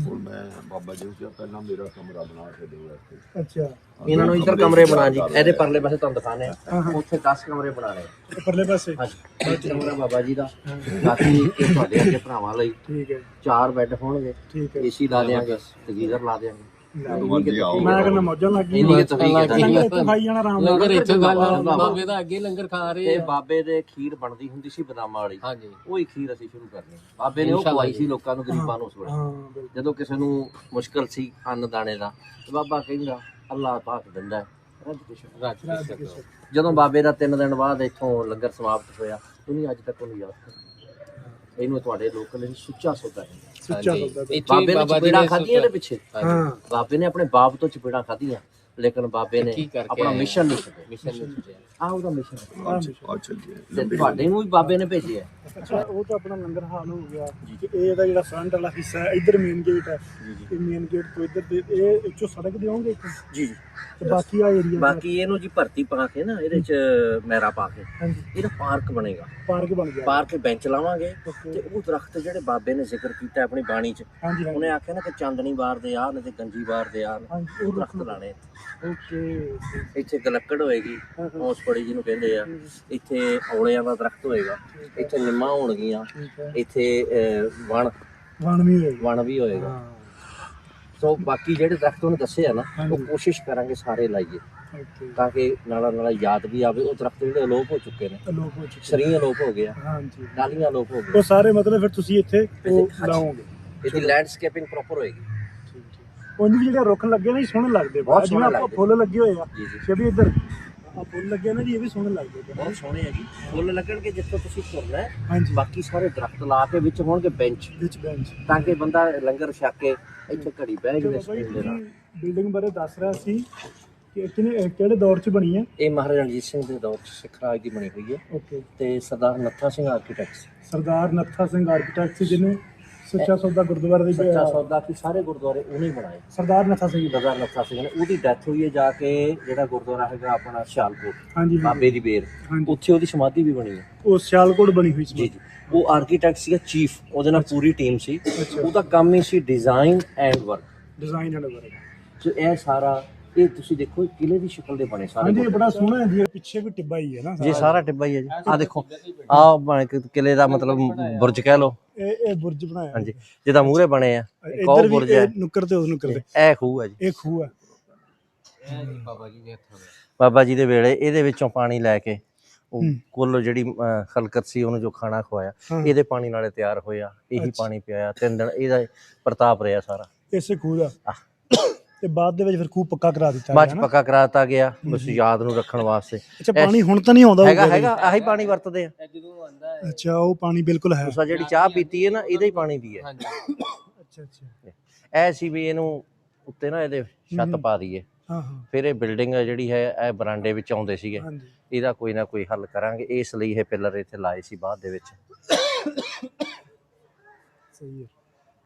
ਹੁਣ ਮੈਂ ਬਾਬਾ ਜੀ ਨੂੰ ਕਿਹਾ ਪਹਿਲਾਂ ਮੇਰਾ ਕਮਰਾ ਬਣਾ ਕੇ ਦਿਓ ਇੱਥੇ। ਅੱਛਾ ਇਹਨਾਂ ਨੂੰ ਇੱਧਰ ਕਮਰੇ ਬਣਾ ਜੀ, ਇਹਦੇ ਪਰਲੇ ਪਾਸੇ ਤੁਹਾਨੂੰ ਦਿਖਾਣੇ ਆ, ਉੱਥੇ 10 ਕਮਰੇ ਬਣਾਣੇ। ਪਰਲੇ ਪਾਸੇ ਹਾਂਜੀ, ਕਮਰਾ ਬਾਬਾ ਜੀ ਦਾ, ਬਾਕੀ ਇਹ ਤੁਹਾਡੇ ਅੱਗੇ ਭਰਾਵਾਂ ਲਈ। ਠੀਕ ਹੈ, 4 ਬੈੱਡ ਹੋਣਗੇ, ਠੀਕ ਹੈ। ਏਸੀ ਲਾ ਦੇਾਂਗੇ ਤੇ ਗੀਜ਼ਰ ਲਾ ਦੇਾਂਗੇ। ਮੈਂ ਕਹਿੰਦਾ ਮੌਜਾਂ ਲੱਗ ਗਈਆਂ। ਇੰਨੀ ਕੁ ਤਸਵੀਰ ਲੰਗਰ ਇੱਥੋਂ ਖਾਈ ਜਾਣਾ ਆਰਾਮ ਨਾਲ। ਲੰਗਰ ਇੱਥੇ ਬਾਬੇ ਦਾ ਅੱਗੇ ਲੰਗਰ ਖਾ ਰਹੇ ਤੇ ਆ। ਬਾਬੇ ਦੇ ਖੀਰ ਬਣਦੀ ਹੁੰਦੀ ਸੀ ਬਦਾਮਾਂ ਵਾਲੀ, ਹਾਂਜੀ, ਉਹੀ ਖੀਰ ਅਸੀਂ ਸ਼ੁਰੂ ਕਰਨੀ। ਬਾਬੇ ਨੇ ਉਹ ਖਵਾਈ ਸੀ ਲੋਕਾਂ ਨੂੰ, ਗਰੀਬਾਂ ਨੂੰ ਉਸ ਵੇਲੇ, ਹਾਂ ਬਿਲਕੁਲ। ਜਦੋਂ ਕਿਸੇ ਨੂੰ ਮੁਸ਼ਕਲ ਸੀ ਅੰਨ ਦਾਣੇ ਦਾ, ਤੇ ਬਾਬਾ ਕਹਿੰਦਾ ਅੱਲਾਹ ਪਾਕ ਦਿੰਦਾ ਹੈ, ਰੱਜ ਕੇ ਸ਼ੁਕਰ। ਜਦੋਂ ਬਾਬੇ ਦਾ 3 ਦਿਨ ਬਾਅਦ ਇੱਥੋਂ ਲੰਗਰ ਸਮਾਪਤ ਹੋਇਆ, ਉਹਨੇ ਅੱਜ ਤੱਕ ਉਹਨੂੰ ਯਾਦ ਕੀਤਾ। ਇਹਨੂੰ ਤੁਹਾਡੇ ਲੋਕਾਂ ਨੇ ਸੁੱਚਾ ਸੌਦਾ ਹੈ। ਸੁੱਚਾ ਸੌਦਾ। ਬਾਬੇ ਨੇ ਚਪੇੜਾਂ ਖਾਧੀਆਂ ਇਹਦੇ ਪਿੱਛੇ। ਹਾਂ ਬਾਬੇ ਨੇ ਆਪਣੇ ਬਾਪ ਤੋਂ ਚਪੇੜਾਂ ਖਾਧੀਆਂ, ਲੇਕਿਨ ਬਾਬੇ ਨੇ ਕੀ ਕਰਕੇ ਆਪਣਾ ਆਏ? ਮਿਸ਼ਨ ਨਹੀਂ ਛੱਡਿਆ। ਮਿਸ਼ਨ ਨਹੀਂ ਛੱਡਿਆ। ਆਹ ਉਹਦਾ ਮਿਸ਼ਨ ਆ ਚੱਲੀਏ ਤੇ ਤੁਹਾਡੇ ਨੂੰ ਵੀ ਬਾਬੇ ਨੇ ਭੇਜਿਆ। ਅੱਛਾ ਉਹ ਤਾਂ ਆਪਣਾ ਲੰਗਰ ਹਾਲ ਹੋ ਗਿਆ ਤੇ ਇਹ ਇਹਦਾ ਜਿਹੜਾ ਫਰੰਟ ਵਾਲਾ ਹਿੱਸਾ ਹੈ ਇੱਧਰ ਮੇਨ ਗੇਟ ਹੈ ਇਹ ਮੇਨ ਗੇਟ ਤੋਂ ਇੱਧਰ ਤੇ ਇਹ ਇੱਥੋਂ ਸੜਕ ਦੇ ਆਉਂਗੇ ਜੀ ਤੇ ਬਾਕੀ ਆ ਏਰੀਆ ਬਾਕੀ ਇਹਨੂੰ ਜੀ ਭਰਤੀ ਪਾ ਕੇ ਨਾ ਇਹਦੇ ਚ ਮੈਰਾ ਪਾ ਕੇ ਹਾਂਜੀ ਇਹਦਾ ਪਾਰਕ ਬਣੇਗਾ। ਪਾਰਕ ਬਣ ਗਿਆ ਪਾਰਕ ਬੈਂਚ ਲਾਵਾਂਗੇ ਓਕੇ ਤੇ ਉਹ ਦਰਖਤ ਜਿਹੜੇ ਬਾਬੇ ਨੇ ਜ਼ਿਕਰ ਕੀਤਾ ਆਪਣੀ ਬਾਣੀ ਚ ਹਾਂਜੀ ਉਹਨੇ ਆਖਿਆ ਨਾ ਕਿ ਚਾਂਦਨੀ ਬਾਰ ਦੇ ਆ ਤੇ ਗੰਜੀ ਬਾਰ ਦੇ ਆ ਹਾਂਜੀ ਉਹ ਦਰਖਤ ਲਾਣੇ। ਓਕੇ ਇੱਥੇ ਗਲੱਕੜ ਹੋਏਗੀ ਹੌਸਪੜੀ ਜਿਹਨੂੰ ਕਹਿੰਦੇ ਆ। ਇੱਥੇ ਔਲਿਆਂ ਦਾ ਦਰਖਤ ਹੋਏਗਾ। ਇੱਥੇ ਨਿੰਮਾਂ ਹੋਣਗੀਆਂ। ਠੀਕ ਹੈ ਇੱਥੇ ਵਣ ਵਣ ਵੀ ਹੋਏਗਾ ਵਣ ਵੀ ਹੋਏਗਾ। ਹਾਂ ਸੋ ਬਾਕੀ ਜਿਹੜੇ ਦਰਖਤ ਉਹਨੇ ਦੱਸੇ ਆ ਨਾ ਉਹ ਹਾਂਜੀ। ਕੋਸ਼ਿਸ਼ ਕਰਾਂਗੇ ਸਾਰੇ ਲਾਈਏ ਓਕੇ ਤਾਂ ਕਿ ਨਾਲ ਯਾਦ ਵੀ ਆਵੇ। ਉਹ ਦਰਖਤ ਜਿਹੜੇ ਅਲੋਪ ਹੋ ਚੁੱਕੇ ਨੇ, ਲੋਕ ਹੋ ਚੁੱਕੇ ਸਰੀਂ ਅਲੋਪ ਹੋ ਗਿਆ, ਹਾਂਜੀ ਡਾਲੀਆਂ ਅਲੋਪ ਹੋ ਉਹ ਗਈਆਂ। ਸਾਰੇ ਮਤਲਬ ਫਿਰ ਤੁਸੀਂ ਇੱਥੇ ਉਹ ਹਾਂਜੀ। ਲਾਓਗੇ ਇਹਦੀ ਲੈਂਡਸਕੇਪਿੰਗ ਪ੍ਰੋਪਰ ਹੋਏਗੀ। ਉਂਝ ਵੀ ਜਿਹੜੇ ਰੁੱਖ ਲੱਗੇ ਨੇ ਜੀ ਸੋਹਣੇ ਲੱਗਦੇ ਬਹੁਤ ਜਿਵੇਂ ਸੋਹਣੇ ਆਪਾਂ ਲੱਗਦੇ। ਫੁੱਲ ਲੱਗੇ ਹੋਏ ਆ ਜੀ ਜੀ ਕਿ ਵੀ ਇੱਧਰ ਆ ਫੁੱਲ ਲੱਗੇ ਨੇ ਜੀ ਇਹ ਵੀ ਸੋਹਣੇ ਲੱਗਦੇ ਬਹੁਤ ਸੋਹਣੇ ਆ ਜੀ। ਫੁੱਲ ਲੱਗਣਗੇ ਜਿੱਥੋਂ ਤੁਸੀਂ ਤੁਰਨਾ ਹੈ। ਹਾਂਜੀ ਬਾਕੀ ਸਾਰੇ ਦਰਖਤ ਲਾ ਕੇ ਵਿੱਚ ਹੋਣਗੇ ਬੈਂਚ ਵਿੱਚ ਬੈਂਚ ਤਾਂ ਕਿ ਬੰਦਾ ਲੰਗਰ ਛਕ ਕੇ ਇੱਥੇ ਘੜੀ ਬਹਿ ਜਾਵੇ ਸਕੂਨ ਦੇ ਨਾਲ। ਬਿਲਡਿੰਗ ਬਾਰੇ ਦੱਸ ਰਿਹਾ ਸੀ ਕਿ ਕਿਹੜੇ ਦੌਰ 'ਚ ਬਣੀ ਹੈ ਇਹ ਮਹਾਰਾਜਾ ਰਣਜੀਤ ਸਿੰਘ ਦੇ ਦੌਰ 'ਚ ਸਿੱਖ ਰਾਜ ਦੀ ਬਣੀ ਹੋਈ ਹੈ ਓਕੇ ਤੇ ਸਰਦਾਰ ਨੱਥਾ ਸਿੰਘ ਆਰਕੀਟੈਕਟ ਸਰਦਾਰ ਨੱਥਾ ਸਿੰਘ ਆਰਕੀਟੈਕਟ ਸੀ ਜਿਹਨੇ ਸੱਚਾ ਸੌਦਾ ਗੁਰਦੁਆਰੇ ਦੇ ਸੱਚਾ ਸੌਦਾ ਕੀ ਸਾਰੇ ਗੁਰਦੁਆਰੇ ਉਹਨੇ ਬਣਾਏ। ਸਰਦਾਰ ਨੱਥਾ ਸਿੰਘ ਸਰਦਾਰ ਨੱਥਾ ਸਿੰਘ ਨੇ ਉਹਦੀ ਡੈਥ ਹੋਈ ਹੈ ਜਾ ਕੇ ਜਿਹੜਾ ਗੁਰਦੁਆਰਾ ਹੈਗਾ ਆਪਣਾ ਸਿਆਲਕੋਟ ਹਾਂਜੀ ਬਾਬੇ ਦੀ ਬੇਰ ਹਾਂਜੀ ਉੱਥੇ ਉਹਦੀ ਸਮਾਧੀ ਵੀ ਬਣੀ ਹੈ। ਉਹ ਸਿਆਲਕੋਟ ਬਣੀ ਹੋਈ ਸੀ ਜੀ ਜੀ ਉਹ ਆਰਕੀਟੈਕਟ ਸੀਗਾ ਚੀਫ ਉਹਦੇ ਨਾਲ ਪੂਰੀ ਟੀਮ ਸੀ। ਉਹਦਾ ਕੰਮ ਹੀ ਸੀ ਡਿਜ਼ਾਈਨ ਐਂਡ ਵਰਕ। ਡਿਜ਼ਾਈਨ ਵਾਲਾ ਬਾਰੇ ਸੋ ਇਹ ਸਾਰਾ ਇਹ ਤੁਸੀਂ ਦੇਖੋ ਕਿਲੇ ਦੀ ਸ਼ਕਲ ਦੇ ਬਣੇ ਸਾਰੇ ਹਾਂਜੀ ਇਹ ਬੜਾ ਸੋਹਣਾ ਹੈ ਜੀ ਪਿੱਛੇ ਵੀ ਟਿੱਬਾ ਹੀ ਹੈ ਨਾ ਜੀ ਸਾਰਾ ਟਿੱਬਾ ਹੀ ਹੈ ਜੀ। ਆ ਦੇਖੋ ਆ ਕਿਲੇ ਦਾ ਮਤਲਬ ਬੁਰਜ ਕਹਿ ਲਓ। ਇਹ ਬੁਰਜ ਬਣਾਇਆ ਹਾਂਜੀ ਜਿੱਦਾਂ ਮੂਹਰੇ ਬਣੇ ਆ ਇੱਧਰ ਵੀ ਬੁਰਜ ਹੈ। ਇਹ ਨੁੱਕਰ ਤੇ ਉਸ ਨੁੱਕਰ ਤੇ ਇਹ ਖੂਹ ਹੈ ਜੀ। ਇਹ ਖੂਹ ਹੈ ਬਾਬਾ ਜੀ ਨੇ ਇੱਥੋਂ ਬਾਬਾ ਜੀ ਦੇ ਵੇਲੇ ਇਹਦੇ ਵਿੱਚੋਂ ਪਾਣੀ ਲੈ ਕੇ ਉਹ ਕੁੱਲ ਜਿਹੜੀ ਖਲਕਤ ਸੀ ਉਹਨੂੰ ਜੋ ਖਾਣਾ ਖਵਾਇਆ ਇਹਦੇ ਪਾਣੀ ਨਾਲੇ ਤਿਆਰ ਹੋਇਆ। ਇਹੀ ਪਾਣੀ ਪਿਆਇਆ 3 ਦਿਨ ਇਹਦਾ ਪ੍ਰਤਾਪ ਰਿਹਾ ਸਾਰਾ ਇਸੇ ਖੂਹ ਦਾ ਤੇ ਬਾਅਦ ਦੇ ਵਿੱਚ ਫਿਰ ਖੂਹ ਪੱਕਾ ਕਰਾ ਦਿੱਤਾ ਬਾਅਦ ਗਿਆ ਚ ਨਾ। ਪੱਕਾ ਕਰਾਤਾ ਗਿਆ ਬਸ ਯਾਦ ਨੂੰ ਰੱਖਣ ਵਾਸਤੇ। ਅੱਛਾ ਪਾਣੀ ਹੁਣ ਤਾਂ ਨਹੀਂ ਆਉਂਦਾ ਹੈਗਾ ਹੋਊਗਾ ਹੈਗਾ ਆਹੀ ਪਾਣੀ ਵਰਤਦੇ ਆ। ਜਦੋਂ ਆਂਦਾ ਹੈ ਅੱਛਾ ਉਹ ਪਾਣੀ ਬਿਲਕੁਲ ਹੈ ਤੁਸੀਂ ਜਿਹੜੀ ਚਾਹ ਪੀਤੀ ਹੈ ਨਾ ਇਹਦਾ ਹੀ ਪਾਣੀ ਦੀ ਹੈ। ਹਾਂਜੀ ਅੱਛਾ ਅੱਛਾ ਐ ਸੀ ਵੀ ਇਹਨੂੰ ਉੱਤੇ ਨਾ ਇਹਦੇ ਛੱਤ ਪਾ ਦਈਏ ਹਾਂ ਹਾਂ ਫਿਰ ਇਹ ਬਿਲਡਿੰਗ ਜਿਹੜੀ ਹੈ ਇਹ ਬਰਾਂਡੇ ਵਿੱਚ ਆਉਂਦੇ ਸੀਗੇ। ਹਾਂਜੀ ਇਹਦਾ ਕੋਈ ਨਾ ਕੋਈ ਹੱਲ ਕਰਾਂਗੇ ਇਸ ਲਈ ਇਹ ਪਿੱਲਰ ਇੱਥੇ ਲਾਏ ਸੀ ਬਾਅਦ ਦੇ ਵਿੱਚ। ਸਹੀ ਹੈ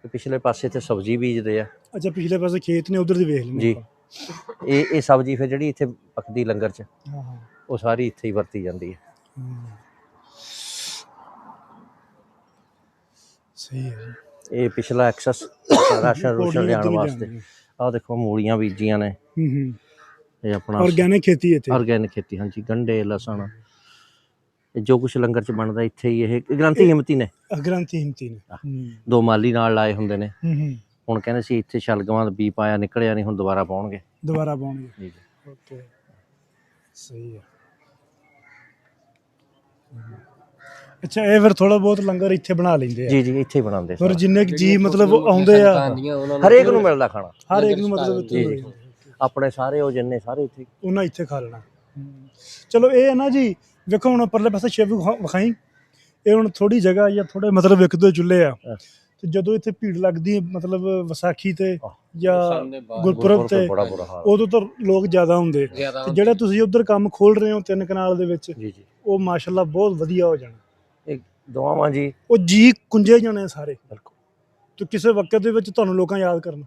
ਤੇ ਪਿਛਲੇ ਪਾਸੇ ਤੇ ਸਬਜ਼ੀ ਬੀਜਦੇ ਆ ਅੱਛਾ ਪਿਛਲੇ ਪਾਸੇ ਖੇਤ ਨੇ ਉਧਰ ਦੀ ਵੇਖ ਲੈਂਦੇ ਜੀ। ਆਪਾਂ। ਇਹ ਸਬਜ਼ੀ ਫਿਰ ਜਿਹੜੀ ਇੱਥੇ ਪੱਕਦੀ ਲੰਗਰ 'ਚ ਹਾਂ ਹਾਂ ਉਹ ਸਾਰੀ ਇੱਥੇ ਹੀ ਵਰਤੀ ਜਾਂਦੀ ਹੈ। ਸਹੀ ਹੈ ਜੀ ਇਹ ਪਿਛਲਾ ਐਕਸੈਸ ਰਾਸ਼ਨ ਰੂਸ਼ਨ ਲਿਆਉਣ ਵਾਸਤੇ ਆਹ ਦੇਖੋ ਮੂਲੀਆਂ ਬੀਜੀਆਂ ਨੇ। ਹੂੰ ਇਹ ਆਪਣਾ ਆਰਗੈਨਿਕ ਖੇਤੀ ਇੱਥੇ ਆਰਗੈਨਿਕ ਖੇਤੀ ਹਾਂਜੀ ਗੰਢੇ ਲਸਣ ਇਹ ਜੋ ਕੁਛ ਲੰਗਰ 'ਚ ਬਣਦਾ ਇੱਥੇ ਹੀ ਇਹ ਗ੍ਰੰਥੀ ਹਿੰਮਤੀ ਨੇ ਗ੍ਰੰਥੀ ਹਿੰਮਤੀ ਨੇ 2 ਮਾਲੀ ਨਾਲ ਲਾਏ ਹੁੰਦੇ ਨੇ। ਹੂੰ ਹੁਣ ਕਹਿੰਦੇ ਸੀ ਇੱਥੇ ਸ਼ਲਗਮਾਂ ਦਾ ਬੀ ਪਾਇਆ ਨਿਕਲਿਆ ਨਹੀਂ ਹੁਣ ਦੁਬਾਰਾ ਪਾਉਣਗੇ। ਦੁਬਾਰਾ ਪਾਉਣਗੇ ਜੀ ਜੀ ਓਕੇ ਸਹੀ ਹੈ ਅੱਛਾ ਇਹ ਫਿਰ ਥੋੜਾ ਬਹੁਤ ਲੰਗਰ ਇੱਥੇ ਬਣਾ ਲੈਂਦੇ ਆ ਜੀ ਜੀ ਇੱਥੇ ਹੀ ਬਣਾਉਂਦੇ ਫਿਰ ਜਿੰਨੇ ਕੁ ਜੀ ਮਤਲਬ ਆਉਂਦੇ ਆ ਆਂਦੀਆਂ ਉਹਨਾਂ ਹਰੇਕ ਨੂੰ ਮਿਲਦਾ ਖਾਣਾ ਹਰ ਇੱਕ ਨੂੰ ਮਤਲਬ ਇੱਥੇ ਜੀ ਜੀ ਆਪਣੇ ਸਾਰੇ ਉਹ ਜਿੰਨੇ ਸਾਰੇ ਇੱਥੇ ਉਹਨਾਂ ਇੱਥੇ ਖਾ ਲੈਣਾ ਚਲੋ ਇਹ ਹੈ ਨਾ ਜੀ ਵੇਖੋ ਹੁਣ ਪਰਲੇ ਪਾਸੇ ਸ਼ਿਵ ਵਿਖਾਈ ਇਹ ਹੁਣ ਥੋੜੀ ਜਗ੍ਹਾ ਜਾਂ ਥੋੜੇ ਮਤਲਬ ਇੱਕ ਦੋ ਚੁੱਲ੍ਹੇ ਆ ਤੇ ਜਦੋਂ ਇੱਥੇ ਭੀੜ ਲੱਗਦੀ ਹੈ ਮਤਲਬ ਵਿਸਾਖੀ ਤੇ ਜਾਂ ਗੁਰਪੁਰਬ ਤੇ ਬੜਾ ਬੁਰਾ ਹਾਲ ਉਦੋਂ ਤਾਂ ਲੋਕ ਜ਼ਿਆਦਾ ਹੁੰਦੇ ਜ਼ਿਆਦਾ ਤੇ ਜਿਹੜਾ ਤੁਸੀਂ ਉਧਰ ਕੰਮ ਖੋਲ ਰਹੇ ਹੋ 3 ਕਨਾਲ ਦੇ ਵਿੱਚ ਜੀ ਜੀ ਉਹ ਮਾਸ਼ਾਅੱਲਾ ਬਹੁਤ ਵਧੀਆ ਹੋ ਜਾਣਾ ਇਹ ਦੁਆਵਾਂ ਜੀ ਉਹ ਜੀ ਕੁੰਜੇ ਜਾਣੇ ਸਾਰੇ ਬਿਲਕੁਲ ਤੇ ਕਿਸੇ ਵਕਤ ਦੇ ਵਿੱਚ ਤੁਹਾਨੂੰ ਲੋਕਾਂ ਯਾਦ ਕਰਨਾ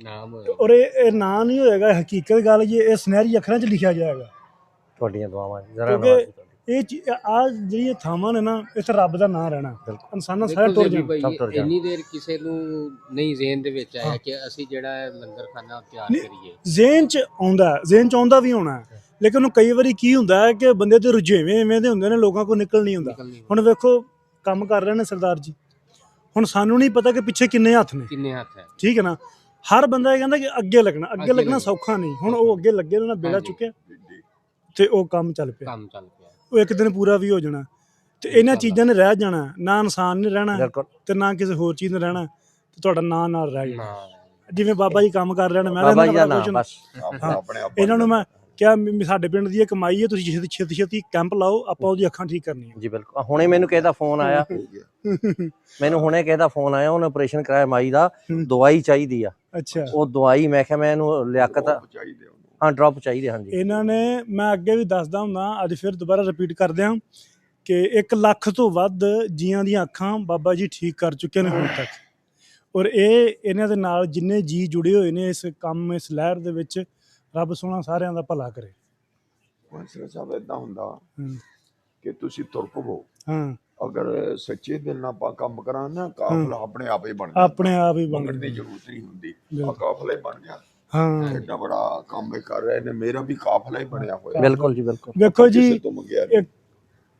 ਨਾਮ ਹੋਇਆ ਔਰ ਇਹ ਨਾਂ ਨਹੀਂ ਹੋਏਗਾ ਹਕੀਕਤ ਗੱਲ ਜੀ ਇਹ ਸੁਨਹਿਰੀ ਅੱਖਰਾਂ 'ਚ ਲਿਖਿਆ ਜਾਏਗਾ ਤੁਹਾਡੀਆਂ ਦੁਆਵਾਂ ਜੀ ਜ਼ਰਾ ਕਿਉਂਕਿ ਨਵਾਜ਼ੀ ਤੁਹਾਡੀ। ਇਹ ਆ ਜਿਹੜੀਆਂ ਥਾਵਾਂ ਨੇ ਨਾ ਇੱਥੇ ਰੱਬ ਦਾ ਨਾਂ ਰਹਿਣਾ ਇਨਸਾਨਾਂ ਸਾਰਾ ਟੁੱਟ ਜਾਣਾ ਸਭ ਟੁੱਟ ਜਾਣਾ। ਇੰਨੀ ਦੇਰ ਕਿਸੇ ਨੂੰ ਨਹੀਂ ਜ਼ੇਨ ਦੇ ਵਿੱਚ ਆਇਆ ਕਿ ਅਸੀਂ ਜਿਹੜਾ ਹੈ ਲੰਗਰ ਖਾਨਾ ਤਿਆਰ ਨਹੀਂ, ਕਰੀਏ। ਜ਼ੇਨ 'ਚ ਆਉਂਦਾ ਵੀ ਹੋਣਾ ਲੇਕਿਨ ਉਹਨੂੰ ਕਈ ਵਾਰੀ ਕੀ ਹੁੰਦਾ ਹੈ ਕਿ ਬੰਦੇ ਦੇ ਰੁਝੇਵੇਂ ਐਵੇਂ ਦੇ ਹੁੰਦੇ ਨੇ ਲੋਕਾਂ ਕੋਲ ਨਿਕਲ ਨਹੀਂ ਹੁੰਦਾ ਹੁਣ ਵੇਖੋ ਕੰਮ ਕਰ ਰਹੇ ਨੇ ਸਰਦਾਰ ਜੀ ਹੁਣ ਸਾਨੂੰ ਨਹੀਂ ਪਤਾ ਕਿ ਪਿੱਛੇ ਕਿੰਨੇ ਹੱਥ ਨੇ ਕਿੰਨੇ ਹੱਥ ਹੈ ਠੀਕ ਹੈ ਨਾ ਹਰ ਬੰਦਾ ਇਹ ਕਹਿੰਦਾ ਕਿ ਅੱਗੇ ਲੱਗਣਾ ਸੌਖਾ ਨਹੀਂ ਹੁਣ ਉਹ ਅੱਗੇ ਲੱਗੇ ਉਹਨਾਂ ਬੇੜਾ ਹਾਂਜੀ। ਚੁੱਕਿਆ ਤੇ ਉਹ ਕੰਮ ਚੱਲ ਪਿਆ ਕੰਮ ਚੱਲ ਪਿਆ ਉਹ ਇੱਕ ਦਿਨ ਪੂਰਾ ਵੀ ਹੋ ਜਾਣਾ ਤੇ ਇਹਨਾਂ ਚੀਜ਼ਾਂ ਨੇ ਰਹਿ ਜਾਣਾ ਨਾ ਇਨਸਾਨ ਨੇ ਰਹਿਣਾ ਬਿਲਕੁਲ ਤੇ ਨਾ ਕਿਸੇ ਹੋਰ ਚੀਜ਼ ਨੇ ਰਹਿਣਾ ਤੇ ਤੁਹਾਡਾ ਨਾਂ ਨਾਲ ਰਹਿ ਜਾਣਾ ਨਾ ਜਿਵੇਂ ਬਾਬਾ ਜੀ ਕੰਮ ਕਰ ਰਹੇ ਨੇ ਮੈਂ ਬਾਬਾ ਜੀ ਦਾ ਇਹਨਾਂ ਨਾਮ ਬਸ ਆਪਣੇ ਆਪ ਇਹਨਾਂ ਨੂੰ ਮੈਂ ਕਿਹਾ ਸਾਡੇ ਪਿੰਡ ਦੀ ਇਹ ਕਮਾਈ ਹੈ, ਤੁਸੀਂ ਛੇਤੀ ਛੇਤੀ ਕੈਂਪ ਲਾਓ, ਆਪਾਂ ਉਹਦੀ ਅੱਖਾਂ ਠੀਕ ਕਰਨੀਆਂ। ਜੀ ਬਿਲਕੁਲ। ਹੁਣੇ ਮੈਨੂੰ ਕਿਸੇ ਦਾ ਫੋਨ ਆਇਆ, ਮੈਨੂੰ ਹੁਣੇ ਕਿਸੇ ਦਾ ਫੋਨ ਆਇਆ, ਉਹਨੇ ਆਪਰੇਸ਼ਨ ਕਰਾਇਆ ਮਾਈ ਦਾ, ਦਵਾਈ ਚਾਹੀਦੀ ਆ। ਅੱਛਾ, ਉਹ ਦਵਾਈ ਮੈਂ ਕਿਹਾ ਮੈਂ ਇਹਨੂੰ ਲਿਆਕਤ, ਹਾਂ ਡ੍ਰੌਪ ਚਾਹੀਦੇ। ਹਾਂਜੀ ਇਹਨਾਂ ਨੇ, ਮੈਂ ਅੱਗੇ ਵੀ ਦੱਸਦਾ ਹੁੰਦਾ, ਅੱਜ ਫਿਰ ਦੁਬਾਰਾ ਰਿਪੀਟ ਕਰਦੇ ਹਾਂ ਕਿ 1 ਲੱਖ ਤੋਂ ਵੱਧ ਜੀਆਂ ਦੀਆਂ ਅੱਖਾਂ ਬਾਬਾ ਜੀ ਠੀਕ ਕਰ ਚੁੱਕੇ ਨੇ ਹੁਣ ਤੱਕ। ਔਰ ਇਹਨਾਂ ਦੇ ਨਾਲ ਜਿੰਨੇ ਜੀ ਜੁੜੇ ਹੋਏ ਨੇ ਇਸ ਕੰਮ, ਇਸ ਲਹਿਰ ਦੇ ਵਿੱਚ, ਰੱਬ ਸੋਹਣਾ ਸਾਰਿਆਂ ਦਾ ਭਲਾ ਕਰੇ। ਹੰਸਰਾਜ ਸਾਹਿਬ ਇਦਾਂ ਹੁੰਦਾ ਕਿ ਤੁਸੀਂ ਤੁਰ ਪਵੋ, ਹਾਂ, ਅਗਰ ਸੱਚੇ ਦਿਲ ਨਾਲ ਆਪਾਂ ਕੰਮ ਕਰਾਂ ਨਾ, ਕਾਫਲਾ ਆਪਣੇ ਆਪ ਹੀ ਬਣ ਜਾਂਦਾ, ਆਪਣੇ ਆਪ ਹੀ ਬਣ ਮੰਗਣ ਦੀ ਜਾਂਦਾ। ਜ਼ਰੂਰਤ ਨਹੀਂ ਹੁੰਦੀ, ਆ ਕਾਫਲਾ ਹੀ ਬਣ ਗਿਆ। ਹਾਂ, ਐਡਾ ਬੜਾ ਕੰਮ ਇਹ ਕਰ ਰਹੇ ਨੇ, ਮੇਰਾ ਵੀ ਕਾਫਲਾ ਹੀ ਬਣਿਆ ਹੋਇਆ। ਬਿਲਕੁਲ ਜੀ ਬਿਲਕੁਲ। ਵੇਖੋ ਜੀ, ਕਿਸੇ ਤੋਂ ਮੰਗਿਆ ਨਹੀਂ।